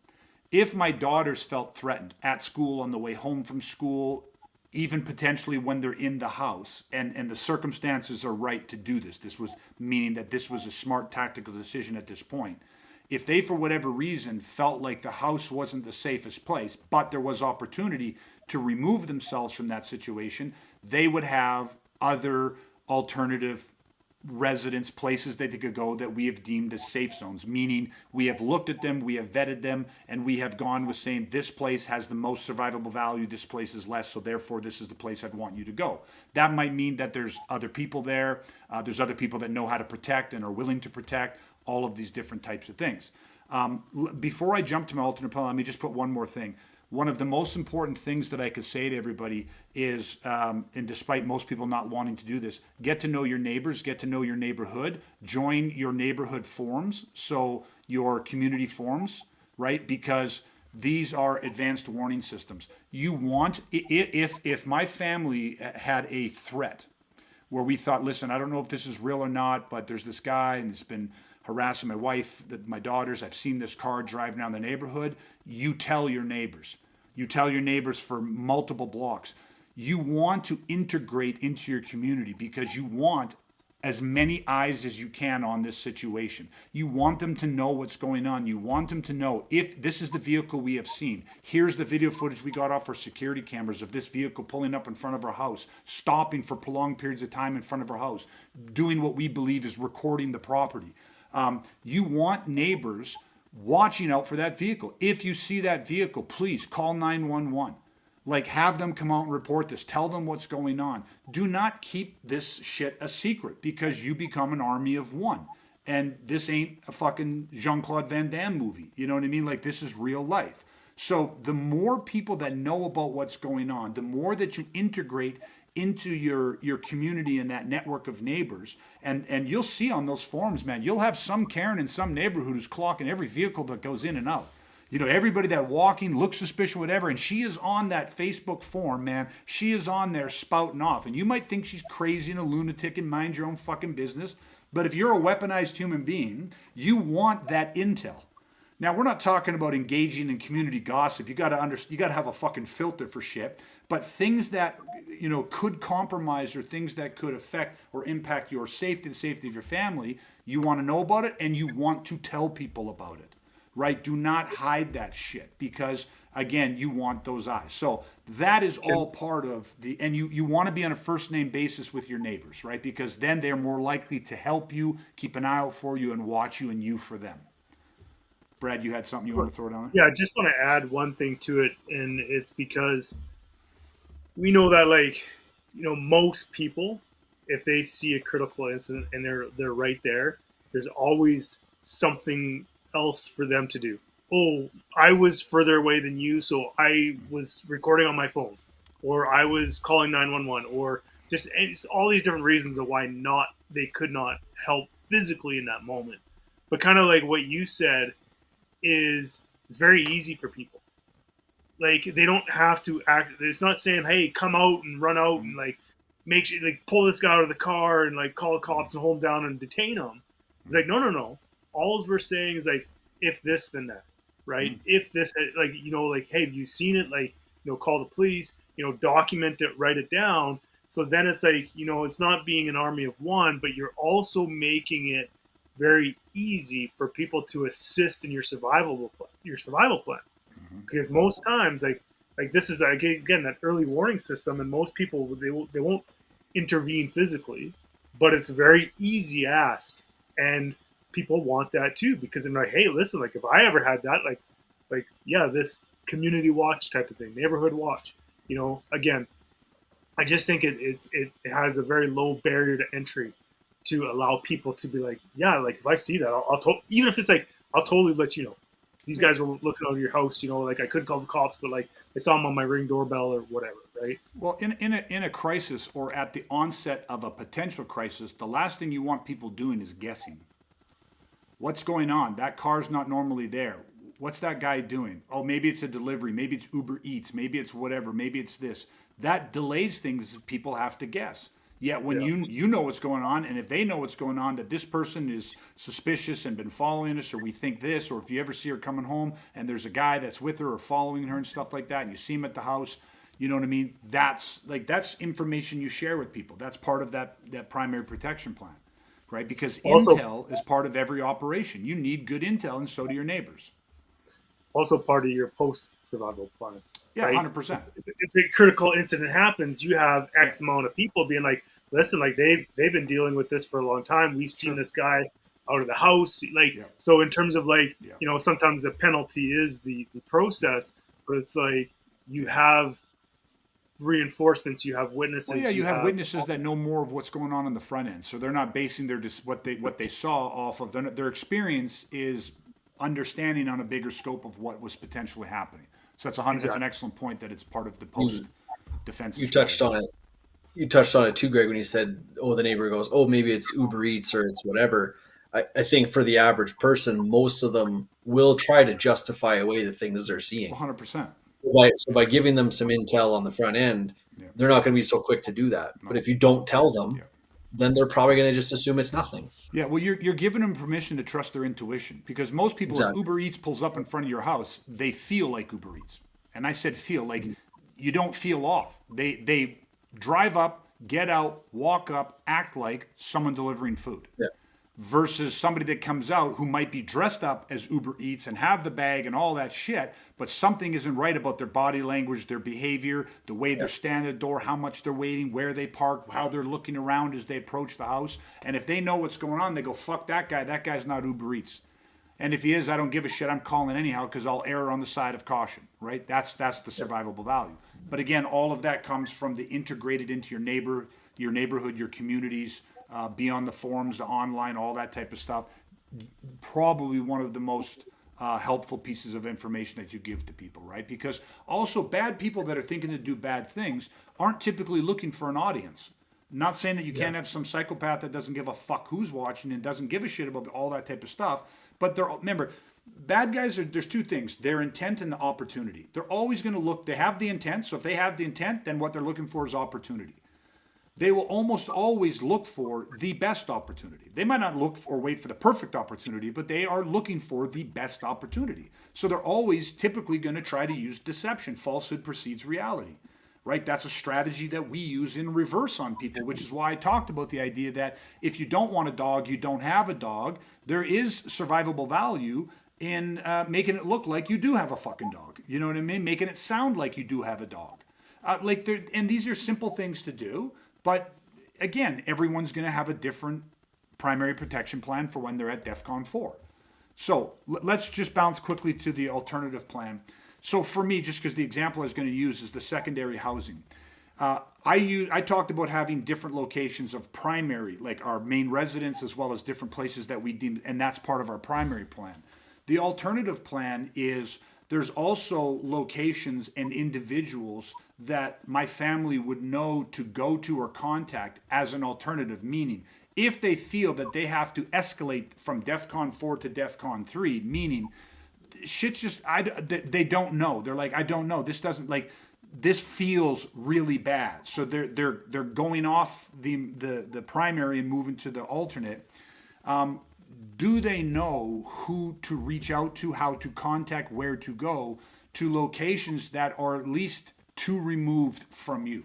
If my daughters felt threatened at school, on the way home from school, even potentially when they're in the house, and the circumstances are right to do this was meaning that this was a smart tactical decision at this point. If they, for whatever reason, felt like the house wasn't the safest place, but there was opportunity to remove themselves from that situation, they would have other alternative residence places that they could go that we have deemed as safe zones, meaning we have looked at them, we have vetted them, and we have gone with saying this place has the most survivable value, this place is less, so therefore this is the place I'd want you to go. That might mean that there's other people there, there's other people that know how to protect and are willing to protect, all of these different types of things. Before I jump to my alternate plan, let me just put one more thing. One of the most important things that I could say to everybody is, and despite most people not wanting to do this, get to know your neighbors, get to know your neighborhood, join your neighborhood forums, so your community forums, right? Because these are advanced warning systems. You want, if my family had a threat where we thought, listen, I don't know if this is real or not, but there's this guy and it's been harassing my wife, my daughters, I've seen this car driving down the neighborhood, you tell your neighbors. You tell your neighbors for multiple blocks. You want to integrate into your community because you want as many eyes as you can on this situation. You want them to know what's going on. You want them to know, if this is the vehicle we have seen, here's the video footage we got off our security cameras of this vehicle pulling up in front of our house, stopping for prolonged periods of time in front of our house, doing what we believe is recording the property. You want neighbors watching out for that vehicle. If you see that vehicle, please call 911. Like, have them come out and report this. Tell them what's going on. Do not keep this shit a secret, because you become an army of one. And this ain't a fucking Jean-Claude Van Damme movie. You know what I mean? Like, this is real life. So the more people that know about what's going on, the more that you integrate into your community and that network of neighbors, and you'll see on those forums, man, you'll have some Karen in some neighborhood who's clocking every vehicle that goes in and out. You know, everybody that walking looks suspicious, whatever, and she is on that Facebook forum, man. She is on there spouting off, and you might think she's crazy and a lunatic and mind your own fucking business, but if you're a weaponized human being, you want that intel. Now, we're not talking about engaging in community gossip. You got to have a fucking filter for shit. But things that, you know, could compromise, or things that could affect or impact your safety, the safety of your family, you want to know about it, and you want to tell people about it, right? Do not hide that shit, because again, you want those eyes. So that is all part of and you want to be on a first name basis with your neighbors, right? Because then they're more likely to help you, keep an eye out for you, and watch you, and you for them. Brad, you had something you want to throw down there? Yeah, I just want to add one thing to it, and it's because we know that, like, you know, most people, if they see a critical incident and they're right there, there's always something else for them to do. Oh, I was further away than you, so I was recording on my phone, or I was calling 911, or just it's all these different reasons of why they could not help physically in that moment. But kind of like what you said, is it's very easy for people. Like, they don't have to act. It's not saying, hey, come out and run out and like make sure, like, pull this guy out of the car and like call the cops and hold him down and detain him. It's like, no. All we're saying is like, if this, then that, right? If this, like, you know, like, hey, have you seen it? Like, you know, call the police, you know, document it, write it down. So then it's like, you know, it's not being an army of one, but you're also making it very easy for people to assist in your survival plan. Because most times, like this is, like, again, that early warning system, and most people, they won't intervene physically, but it's a very easy ask, and people want that too, because they're like, hey, listen, like, if I ever had that, like yeah, this community watch type of thing, neighborhood watch, you know, again, I just think it has a very low barrier to entry to allow people to be like, yeah, like, if I see that, even if it's like, I'll totally let you know. These guys were looking out of your house, you know, like, I couldn't call the cops, but like, I saw them on my Ring doorbell or whatever, right? Well, in a crisis, or at the onset of a potential crisis, the last thing you want people doing is guessing. What's going on? That car's not normally there. What's that guy doing? Oh, maybe it's a delivery. Maybe it's Uber Eats. Maybe it's whatever. Maybe it's this. That delays things. People have to guess. Yet when you know what's going on, and if they know what's going on, that this person is suspicious and been following us, or we think this, or if you ever see her coming home and there's a guy that's with her or following her and stuff like that, and you see him at the house, you know what I mean? That's information you share with people. That's part of that primary protection plan, right? Because Also- intel is part of every operation. You need good intel, and so do your neighbors. Also part of your post survival plan. Yeah, right? 100%. If a critical incident happens, you have X amount of people being like, listen, like they've been dealing with this for a long time. We've seen this guy out of the house. Like, so in terms of like, you know, sometimes the penalty is the process, but it's like you have reinforcements, you have witnesses. Well, yeah, you have witnesses that know more of what's going on the front end, so they're not basing their what they saw off of their experience is understanding on a bigger scope of what was potentially happening. So that's an excellent point that it's part of the post defense. You touched on it. You touched on it too, Greg, when you said, "Oh, the neighbor goes, oh, maybe it's Uber Eats or it's whatever." I think for the average person, most of them will try to justify away the things they're seeing. 100%. So by giving them some intel on the front end, they're not going to be so quick to do that. But if you don't tell them, then they're probably going to just assume it's nothing. Yeah, well, you're giving them permission to trust their intuition, because most people, if Uber Eats pulls up in front of your house, they feel like Uber Eats. And I said feel, like you don't feel off. They drive up, get out, walk up, act like someone delivering food. Yeah. Versus somebody that comes out who might be dressed up as Uber Eats and have the bag and all that shit, but something isn't right about their body language, their behavior, the way they're standing at the door, how much they're waiting, where they park, how they're looking around as they approach the house. And if they know what's going on, they go, fuck that guy. That guy's not Uber Eats. And if he is, I don't give a shit. I'm calling anyhow because I'll err on the side of caution, right? That's the survivable value. But again, all of that comes from the integrated into your neighborhood, your communities, beyond the forums, the online, all that type of stuff. Probably one of the most helpful pieces of information that you give to people, right? Because also bad people that are thinking to do bad things aren't typically looking for an audience. Not saying that you can't have some psychopath that doesn't give a fuck who's watching and doesn't give a shit about all that type of stuff. But remember, bad guys there's two things: their intent and the opportunity. They're always going to look. They have the intent. So if they have the intent, then what they're looking for is opportunity. They will almost always look for the best opportunity. They might not look or wait for the perfect opportunity, but they are looking for the best opportunity. So they're always typically going to try to use deception. Falsehood precedes reality, right? That's a strategy that we use in reverse on people, which is why I talked about the idea that if you don't want a dog, you don't have a dog. There is survivable value in making it look like you do have a fucking dog. You know what I mean? Making it sound like you do have a dog. And these are simple things to do. But again, everyone's going to have a different primary protection plan for when they're at DEFCON 4. So let's just bounce quickly to the alternative plan. So for me, just because the example I was going to use is the secondary housing. I talked about having different locations of primary, like our main residence, as well as different places that we deem, and that's part of our primary plan. The alternative plan is there's also locations and individuals that my family would know to go to or contact as an alternative, meaning if they feel that they have to escalate from DEFCON 4 to DEFCON 3, meaning shit's just, they don't know. They're like, I don't know. This doesn't, like, this feels really bad. So they're going off the primary and moving to the alternate. Do they know who to reach out to, how to contact, where to go to locations that are at least 2 removed from you?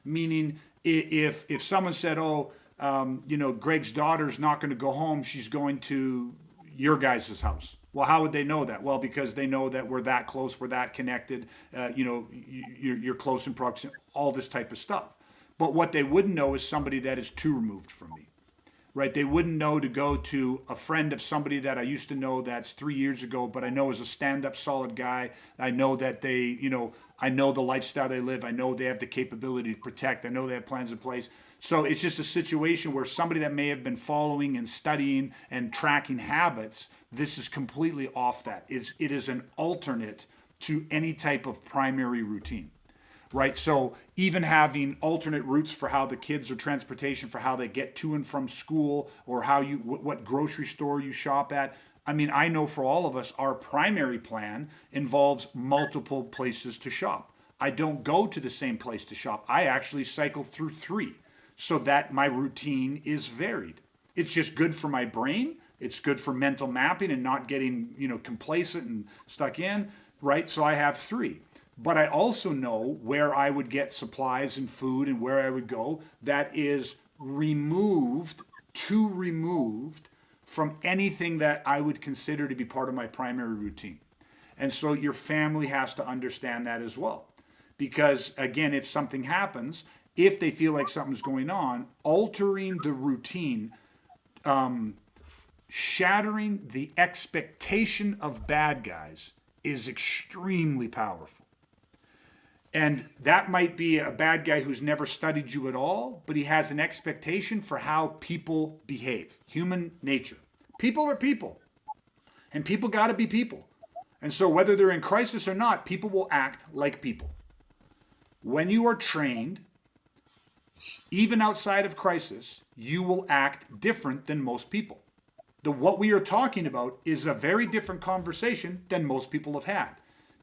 Meaning, if someone said, Greg's daughter's not going to go home, she's going to your guys' house. Well, how would they know that? Well, because they know that we're that close, we're that connected, you're close in proximity, all this type of stuff. But what they wouldn't know is somebody that is 2 removed from me. Right, they wouldn't know to go to a friend of somebody that I used to know that's 3 years ago, but I know is a stand-up solid guy. I know that they, I know the lifestyle they live. I know they have the capability to protect. I know they have plans in place. So it's just a situation where somebody that may have been following and studying and tracking habits, this is completely off that. It is an alternate to any type of primary routine. Right, so even having alternate routes for how the kids or transportation for how they get to and from school, or how what grocery store you shop at, I mean, I know for all of us, our primary plan involves multiple places to shop. I don't go to the same place to shop. I actually cycle through three so that my routine is varied. It's just good for my brain. It's good for mental mapping and not getting, complacent and stuck in, right? So I have three. But I also know where I would get supplies and food and where I would go that is removed from anything that I would consider to be part of my primary routine. And so your family has to understand that as well. Because again, if something happens, if they feel like something's going on, altering the routine, shattering the expectation of bad guys is extremely powerful. And that might be a bad guy who's never studied you at all, but he has an expectation for how people behave. Human nature. People are people. And people got to be people. And so whether they're in crisis or not, people will act like people. When you are trained, even outside of crisis, you will act different than most people. What we are talking about is a very different conversation than most people have had.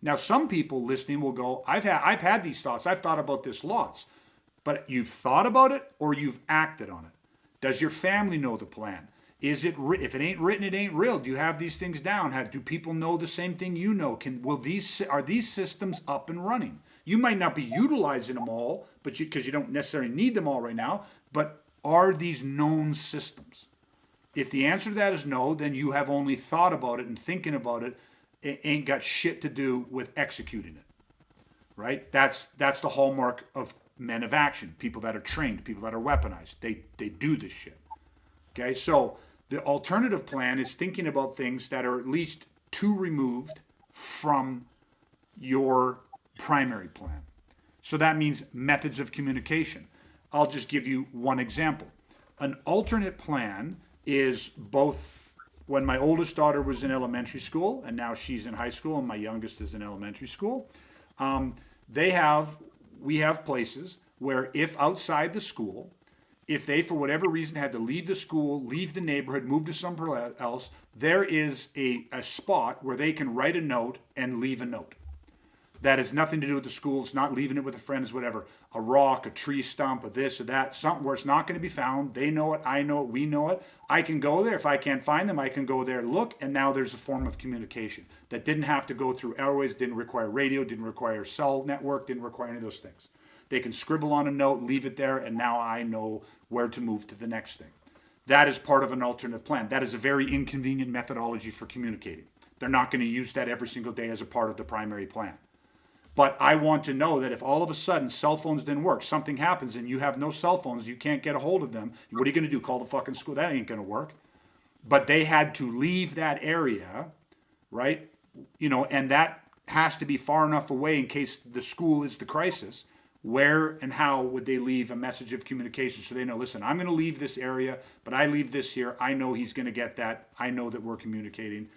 Now, some people listening will go, I've had these thoughts. I've thought about this lots. But you've thought about it or you've acted on it. Does your family know the plan? If it ain't written, it ain't real. Do you have these things down? Do people know the same thing you know? Are these systems up and running? You might not be utilizing them all, but because you don't necessarily need them all right now. But are these known systems? If the answer to that is no, then you have only thought about it and thinking about it. It ain't got shit to do with executing it, right? That's the hallmark of men of action, people that are trained, people that are weaponized. They do this shit, okay? So the alternative plan is thinking about things that are at least two removed from your primary plan. So that means methods of communication. I'll just give you one example. An alternate plan is both. When my oldest daughter was in elementary school, and now she's in high school, and my youngest is in elementary school, we have places where if outside the school, if they, for whatever reason, had to leave the school, leave the neighborhood, move to somewhere else, there is a spot where they can write a note and leave a note. That has nothing to do with the school. It's not leaving it with a friend. It's whatever. A rock, a tree stump, a this or that. Something where it's not going to be found. They know it. I know it. We know it. I can go there. If I can't find them, I can go there, look, and now there's a form of communication that didn't have to go through airways, didn't require radio, didn't require cell network, didn't require any of those things. They can scribble on a note, leave it there, and now I know where to move to the next thing. That is part of an alternate plan. That is a very inconvenient methodology for communicating. They're not going to use that every single day as a part of the primary plan. But I want to know that if all of a sudden cell phones didn't work, something happens and you have no cell phones, you can't get a hold of them, what are you going to do? Call the fucking school? That ain't going to work. But they had to leave that area, right? And that has to be far enough away in case the school is the crisis. Where and how would they leave a message of communication so they know, listen, I'm going to leave this area, but I leave this here. I know he's going to get that. I know that we're communicating,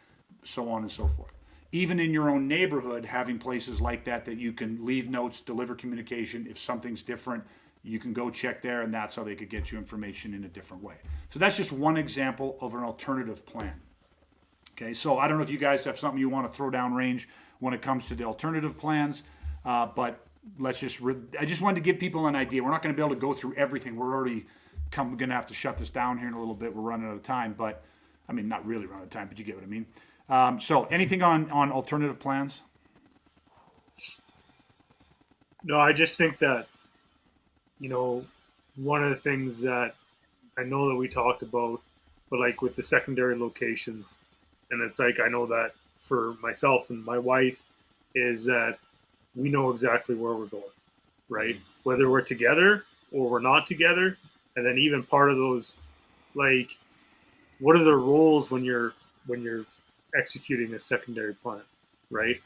so on and so forth. Even in your own neighborhood, having places like that you can leave notes, deliver communication. If something's different, you can go check there, and that's how they could get you information in a different way. So that's just one example of an alternative plan. Okay, so I don't know if you guys have something you want to throw down range when it comes to the alternative plans, but I just wanted to give people an idea. We're not going to be able to go through everything. We're already going to have to shut this down here in a little bit. We're running out of time, but I mean, not really running out of time, but you get what I mean. So anything on alternative plans? No, I just think that, one of the things that I know that we talked about, but like with the secondary locations, and it's like, I know that for myself and my wife is that we know exactly where we're going, right? Whether we're together or we're not together. And then even part of those, like, what are the roles when you're executing a secondary plan, right?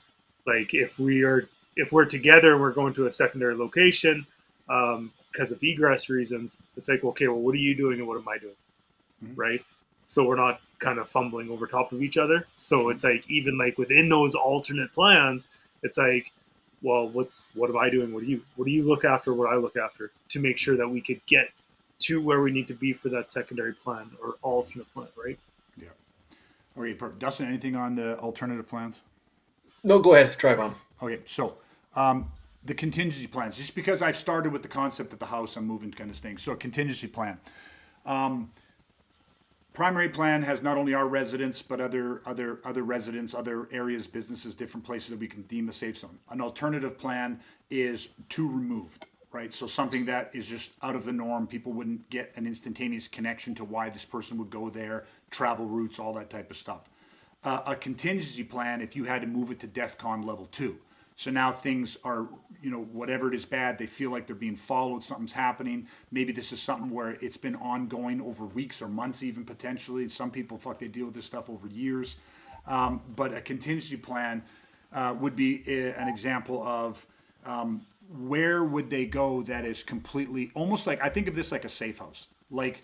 Like if we're together and we're going to a secondary location because of egress reasons, it's like, okay, well, what are you doing and what am I doing, right? So we're not kind of fumbling over top of each other. So it's like, even like within those alternate plans, it's like, well, what am I doing? What do you look after? What I look after to make sure that we could get to where we need to be for that secondary plan or alternate plan, right? Yeah. Okay, perfect. Dustin, anything on the alternative plans? No, go ahead. Drive on. Okay, so the contingency plans. Just because I've started with the concept of the house, I'm moving kind of thing. So a contingency plan. Primary plan has not only our residents, but other residents, other areas, businesses, different places that we can deem a safe zone. An alternative plan is too removed, right? So something that is just out of the norm. People wouldn't get an instantaneous connection to why this person would go there, travel routes, all that type of stuff. A contingency plan, if you had to move it to DEFCON level 2. So now things are, whatever it is bad, they feel like they're being followed, something's happening. Maybe this is something where it's been ongoing over weeks or months even potentially. Some people, they deal with this stuff over years. But a contingency plan would be an example of where would they go that is completely, almost like, I think of this like a safe house. Like,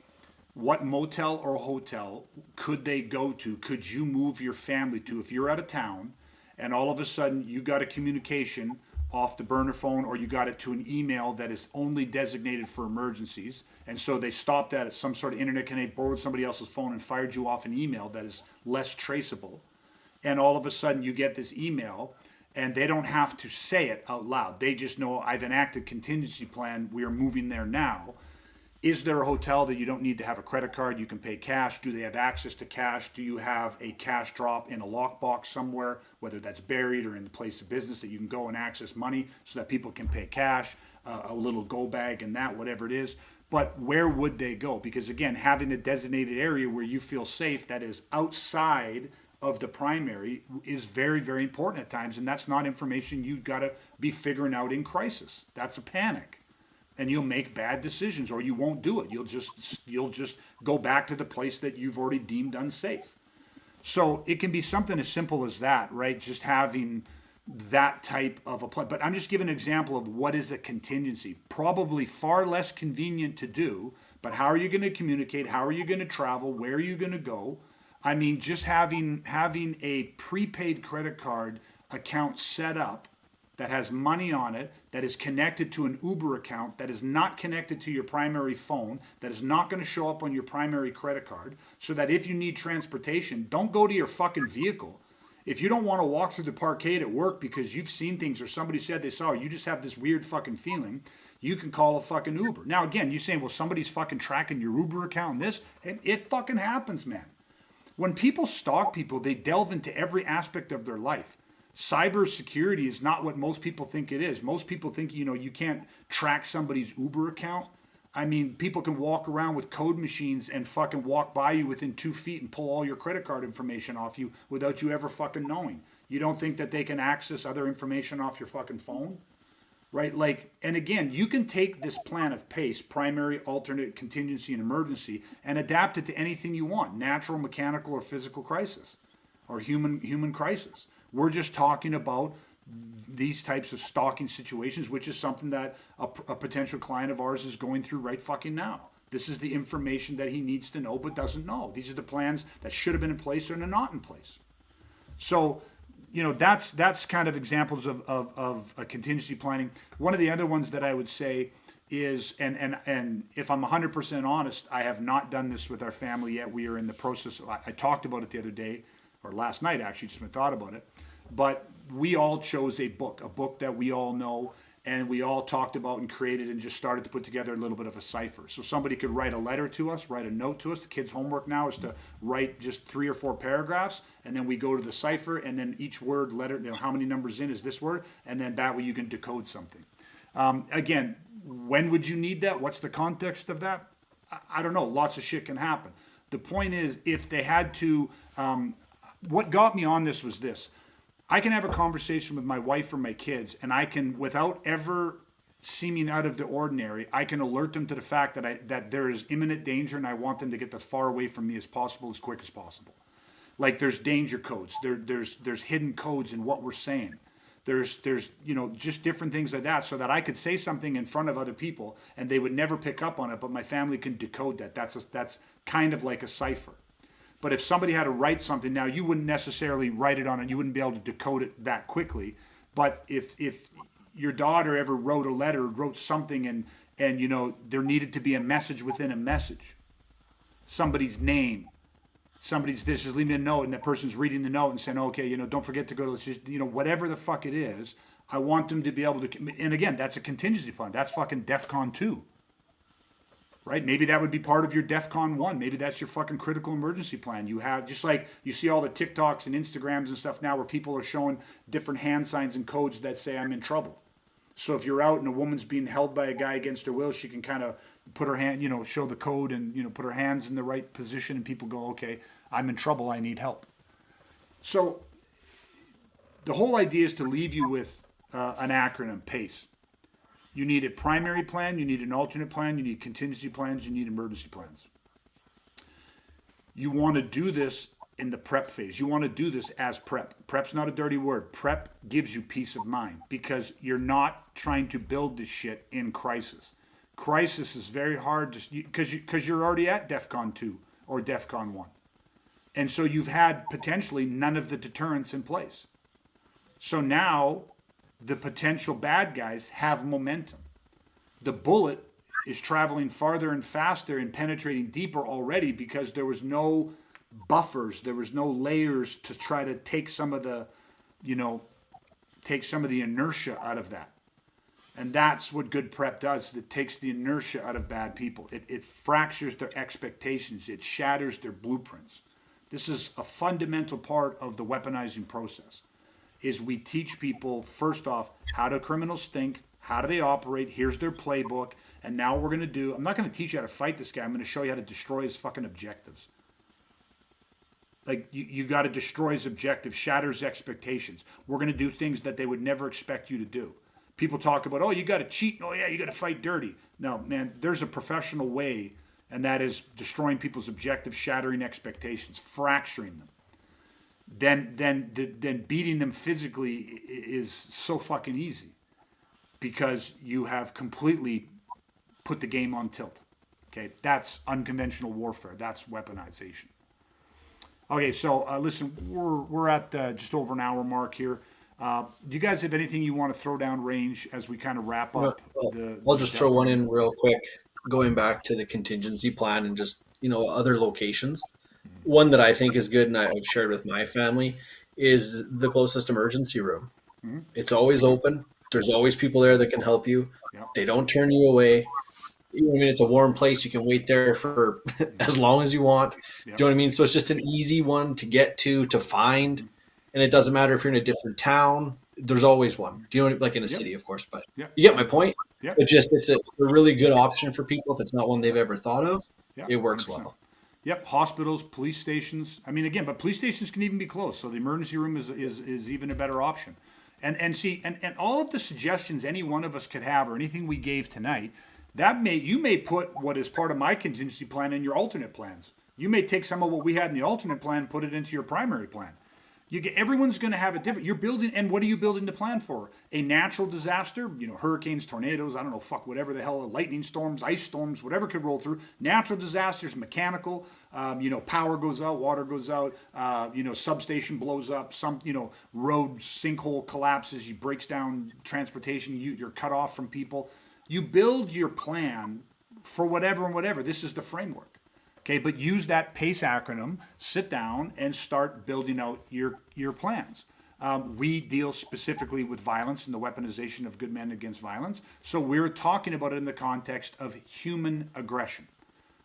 what motel or hotel could they go to? Could you move your family to if you're out of town and all of a sudden you got a communication off the burner phone or you got it to an email that is only designated for emergencies, and so they stopped that at some sort of internet connect, borrowed somebody else's phone and fired you off an email that is less traceable, and all of a sudden you get this email and they don't have to say it out loud. They just know, I've enacted contingency plan, we are moving there now. Is there a hotel that you don't need to have a credit card? You can pay cash. Do they have access to cash? Do you have a cash drop in a lockbox somewhere, whether that's buried or in the place of business that you can go and access money so that people can pay cash, a little go bag and that, whatever it is. But where would they go? Because again, having a designated area where you feel safe that is outside of the primary is very, very important at times. And that's not information you've got to be figuring out in crisis. That's a panic. And you'll make bad decisions, or you won't do it. You'll just go back to the place that you've already deemed unsafe. So it can be something as simple as that, right? Just having that type of a plan. But I'm just giving an example of what is a contingency. Probably far less convenient to do, but how are you going to communicate? How are you going to travel? Where are you going to go? I mean, just having a prepaid credit card account set up that has money on it, that is connected to an Uber account, that is not connected to your primary phone, that is not going to show up on your primary credit card, so that if you need transportation, don't go to your fucking vehicle. If you don't want to walk through the parkade at work because you've seen things or somebody said they saw, you just have this weird fucking feeling, you can call a fucking Uber. Now again, you're saying, well, somebody's fucking tracking your Uber account and this. It fucking happens, man. When people stalk people, they delve into every aspect of their life. Cybersecurity is not what most people think it is. Most people think, you can't track somebody's Uber account. I mean, people can walk around with code machines and fucking walk by you within 2 feet and pull all your credit card information off you without you ever fucking knowing. You don't think that they can access other information off your fucking phone? Right? And again, you can take this plan of PACE, primary, alternate, contingency, and emergency, and adapt it to anything you want, natural, mechanical, or physical crisis, or human crisis. We're just talking about these types of stalking situations, which is something that a potential client of ours is going through right fucking now. This is the information that he needs to know but doesn't know. These are the plans that should have been in place or are not in place. So, that's kind of examples of a contingency planning. One of the other ones that I would say is, and if I'm 100% honest, I have not done this with our family yet. We are in the process. I talked about it the other day, or last night actually, just been thought about it. But we all chose a book that we all know, and we all talked about and created and just started to put together a little bit of a cipher. So somebody could write a letter to us, write a note to us. The kids' homework now is to write just 3 or 4 paragraphs, and then we go to the cipher, and then each word, letter, how many numbers in is this word, and then that way you can decode something. Again, when would you need that? What's the context of that? I don't know. Lots of shit can happen. The point is, if they had to, what got me on this was this. I can have a conversation with my wife or my kids, and I can, without ever seeming out of the ordinary, I can alert them to the fact that there is imminent danger, and I want them to get as far away from me as possible, as quick as possible. Like there's danger codes, there's hidden codes in what we're saying. There's just different things like that, so that I could say something in front of other people and they would never pick up on it, but my family can decode that. That's kind of like a cipher. But if somebody had to write something, now you wouldn't necessarily write it on it, you wouldn't be able to decode it that quickly. But if your daughter ever wrote a letter, wrote something, and there needed to be a message within a message, somebody's name, somebody's this is leaving a note and that person's reading the note and saying, okay, you know, don't forget to go to, you know, whatever the fuck it is. I want them to be able to, and again, that's a contingency plan. That's fucking DEFCON 2. Right? Maybe that would be part of your DEFCON 1. Maybe that's your fucking critical emergency plan. You have, just like you see all the TikToks and Instagrams and stuff now where people are showing different hand signs and codes that say I'm in trouble. So if you're out and a woman's being held by a guy against her will, she can kind of put her hand, you know, show the code and, you know, put her hands in the right position and people go, okay, I'm in trouble. I need help. So the whole idea is to leave you with an acronym, PACE. You need a primary plan, you need an alternate plan, you need contingency plans, you need emergency plans. You want to do this in the prep phase. You want to do this as prep. Prep's not a dirty word. Prep gives you peace of mind because you're not trying to build this shit in crisis. Crisis is very hard because you're already at DEFCON 2 or DEFCON 1. And so you've had potentially none of the deterrents in place. So now the potential bad guys have momentum. The bullet is traveling farther and faster and penetrating deeper already because there was no buffers, there was no layers to try to take some of the, you know, take some of the inertia out of that. And that's what good prep does. It takes the inertia out of bad people. It fractures their expectations. It shatters their blueprints. This is a fundamental part of the weaponizing process. Is we teach people, first off, how do criminals think, how do they operate, here's their playbook, and now what we're going to do, I'm not going to teach you how to fight this guy, I'm going to show you how to destroy his fucking objectives. Like, you got to destroy his objectives, shatter his expectations. We're going to do things that they would never expect you to do. People talk about, oh, you got to cheat, oh yeah, you got to fight dirty. No, man, there's a professional way, and that is destroying people's objectives, shattering expectations, fracturing them. Then beating them physically is so fucking easy because you have completely put the game on tilt. Okay, that's unconventional warfare. That's weaponization. Okay, so listen, we're at just over an hour mark here. Do you guys have anything you want to throw down range as we kind of wrap up? I'll just throw one in real quick, going back to the contingency plan and just, you know, other locations. One that I think is good, and I've shared with my family, is the closest emergency room. Mm-hmm. It's always open. There's always people there that can help you. Yep. They don't turn you away. I mean, it's a warm place. You can wait there for as long as you want. Yep. Do you know what I mean? So it's just an easy one to get to find. And it doesn't matter if you're in a different town. There's always one. Do you know, like in a city, of course, but you get my point? Yep. It's a really good option for people if it's not one they've ever thought of. Yep. It works 100%. Well. Yep, hospitals, police stations. I mean, again, but police stations can even be close. So the emergency room is even a better option. And see, all of the suggestions any one of us could have or anything we gave tonight, you may put what is part of my contingency plan in your alternate plans. You may take some of what we had in the alternate plan, put it into your primary plan. Everyone's going to have a different. You're building, and what are you building the plan for? A natural disaster, you know, hurricanes, tornadoes, I don't know, fuck, whatever the hell, lightning storms, ice storms, whatever could roll through. Natural disasters, mechanical, you know, power goes out, water goes out, you know, substation blows up, some, you know, road sinkhole collapses, you breaks down transportation, you're cut off from people. You build your plan for whatever and whatever. This is the framework. Okay, but use that PACE acronym, sit down, and start building out your plans. We deal specifically with violence and the weaponization of good men against violence. So we're talking about it in the context of human aggression,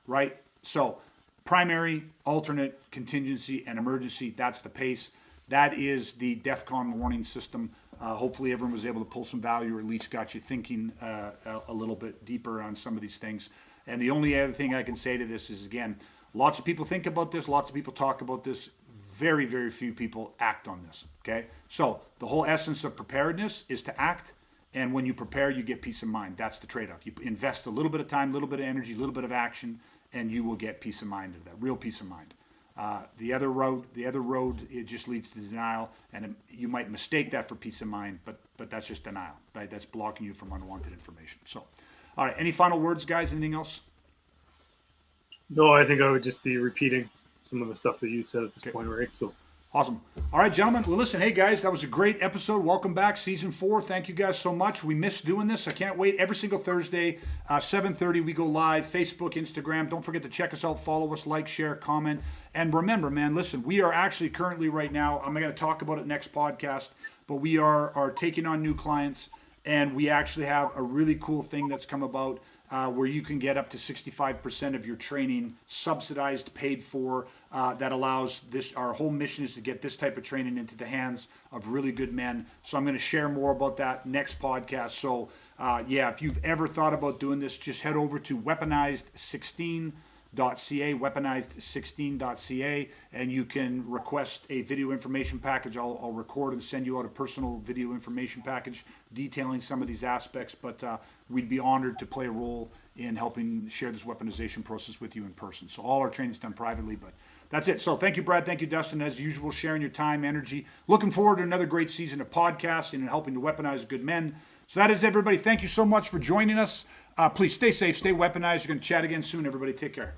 right? So primary, alternate, contingency, and emergency, that's the PACE. That is the DEFCON warning system. Hopefully everyone was able to pull some value or at least got you thinking a little bit deeper on some of these things. And the only other thing I can say to this is, again, lots of people think about this, lots of people talk about this, very, very few people act on this, okay? So the whole essence of preparedness is to act, and when you prepare, you get peace of mind. That's the trade-off. You invest a little bit of time, a little bit of energy, a little bit of action, and you will get peace of mind of that, real peace of mind. The other road, it just leads to denial, and you might mistake that for peace of mind, but that's just denial, right? That's blocking you from unwanted information. So, all right, any final words, guys? Anything else? No, I think I would just be repeating some of the stuff that you said at this point, right? So Awesome. All right, gentlemen. Well, listen, hey guys, that was a great episode. Welcome back, season 4. Thank you guys so much. We miss doing this. I can't wait. Every single Thursday, 7:30, we go live. Facebook, Instagram. Don't forget to check us out. Follow us, like, share, comment, and remember, man. Listen, we are actually currently right now. I'm going to talk about it next podcast, but we are taking on new clients, and we actually have a really cool thing that's come about. Where you can get up to 65% of your training subsidized, paid for. That allows this. Our whole mission is to get this type of training into the hands of really good men. So I'm going to share more about that next podcast. So yeah, if you've ever thought about doing this, just head over to weaponized16.ca, weaponized16.ca, and you can request a video information package. I'll record and send you out a personal video information package detailing some of these aspects, but we'd be honored to play a role in helping share this weaponization process with you in person. So all our training's done privately, but that's it. So thank you, Brad. Thank you, Dustin. As usual, sharing your time, energy. Looking forward to another great season of podcasting and helping to weaponize good men. So that is everybody. Thank you so much for joining us. Please stay safe, stay weaponized. You're going to chat again soon, everybody. Take care.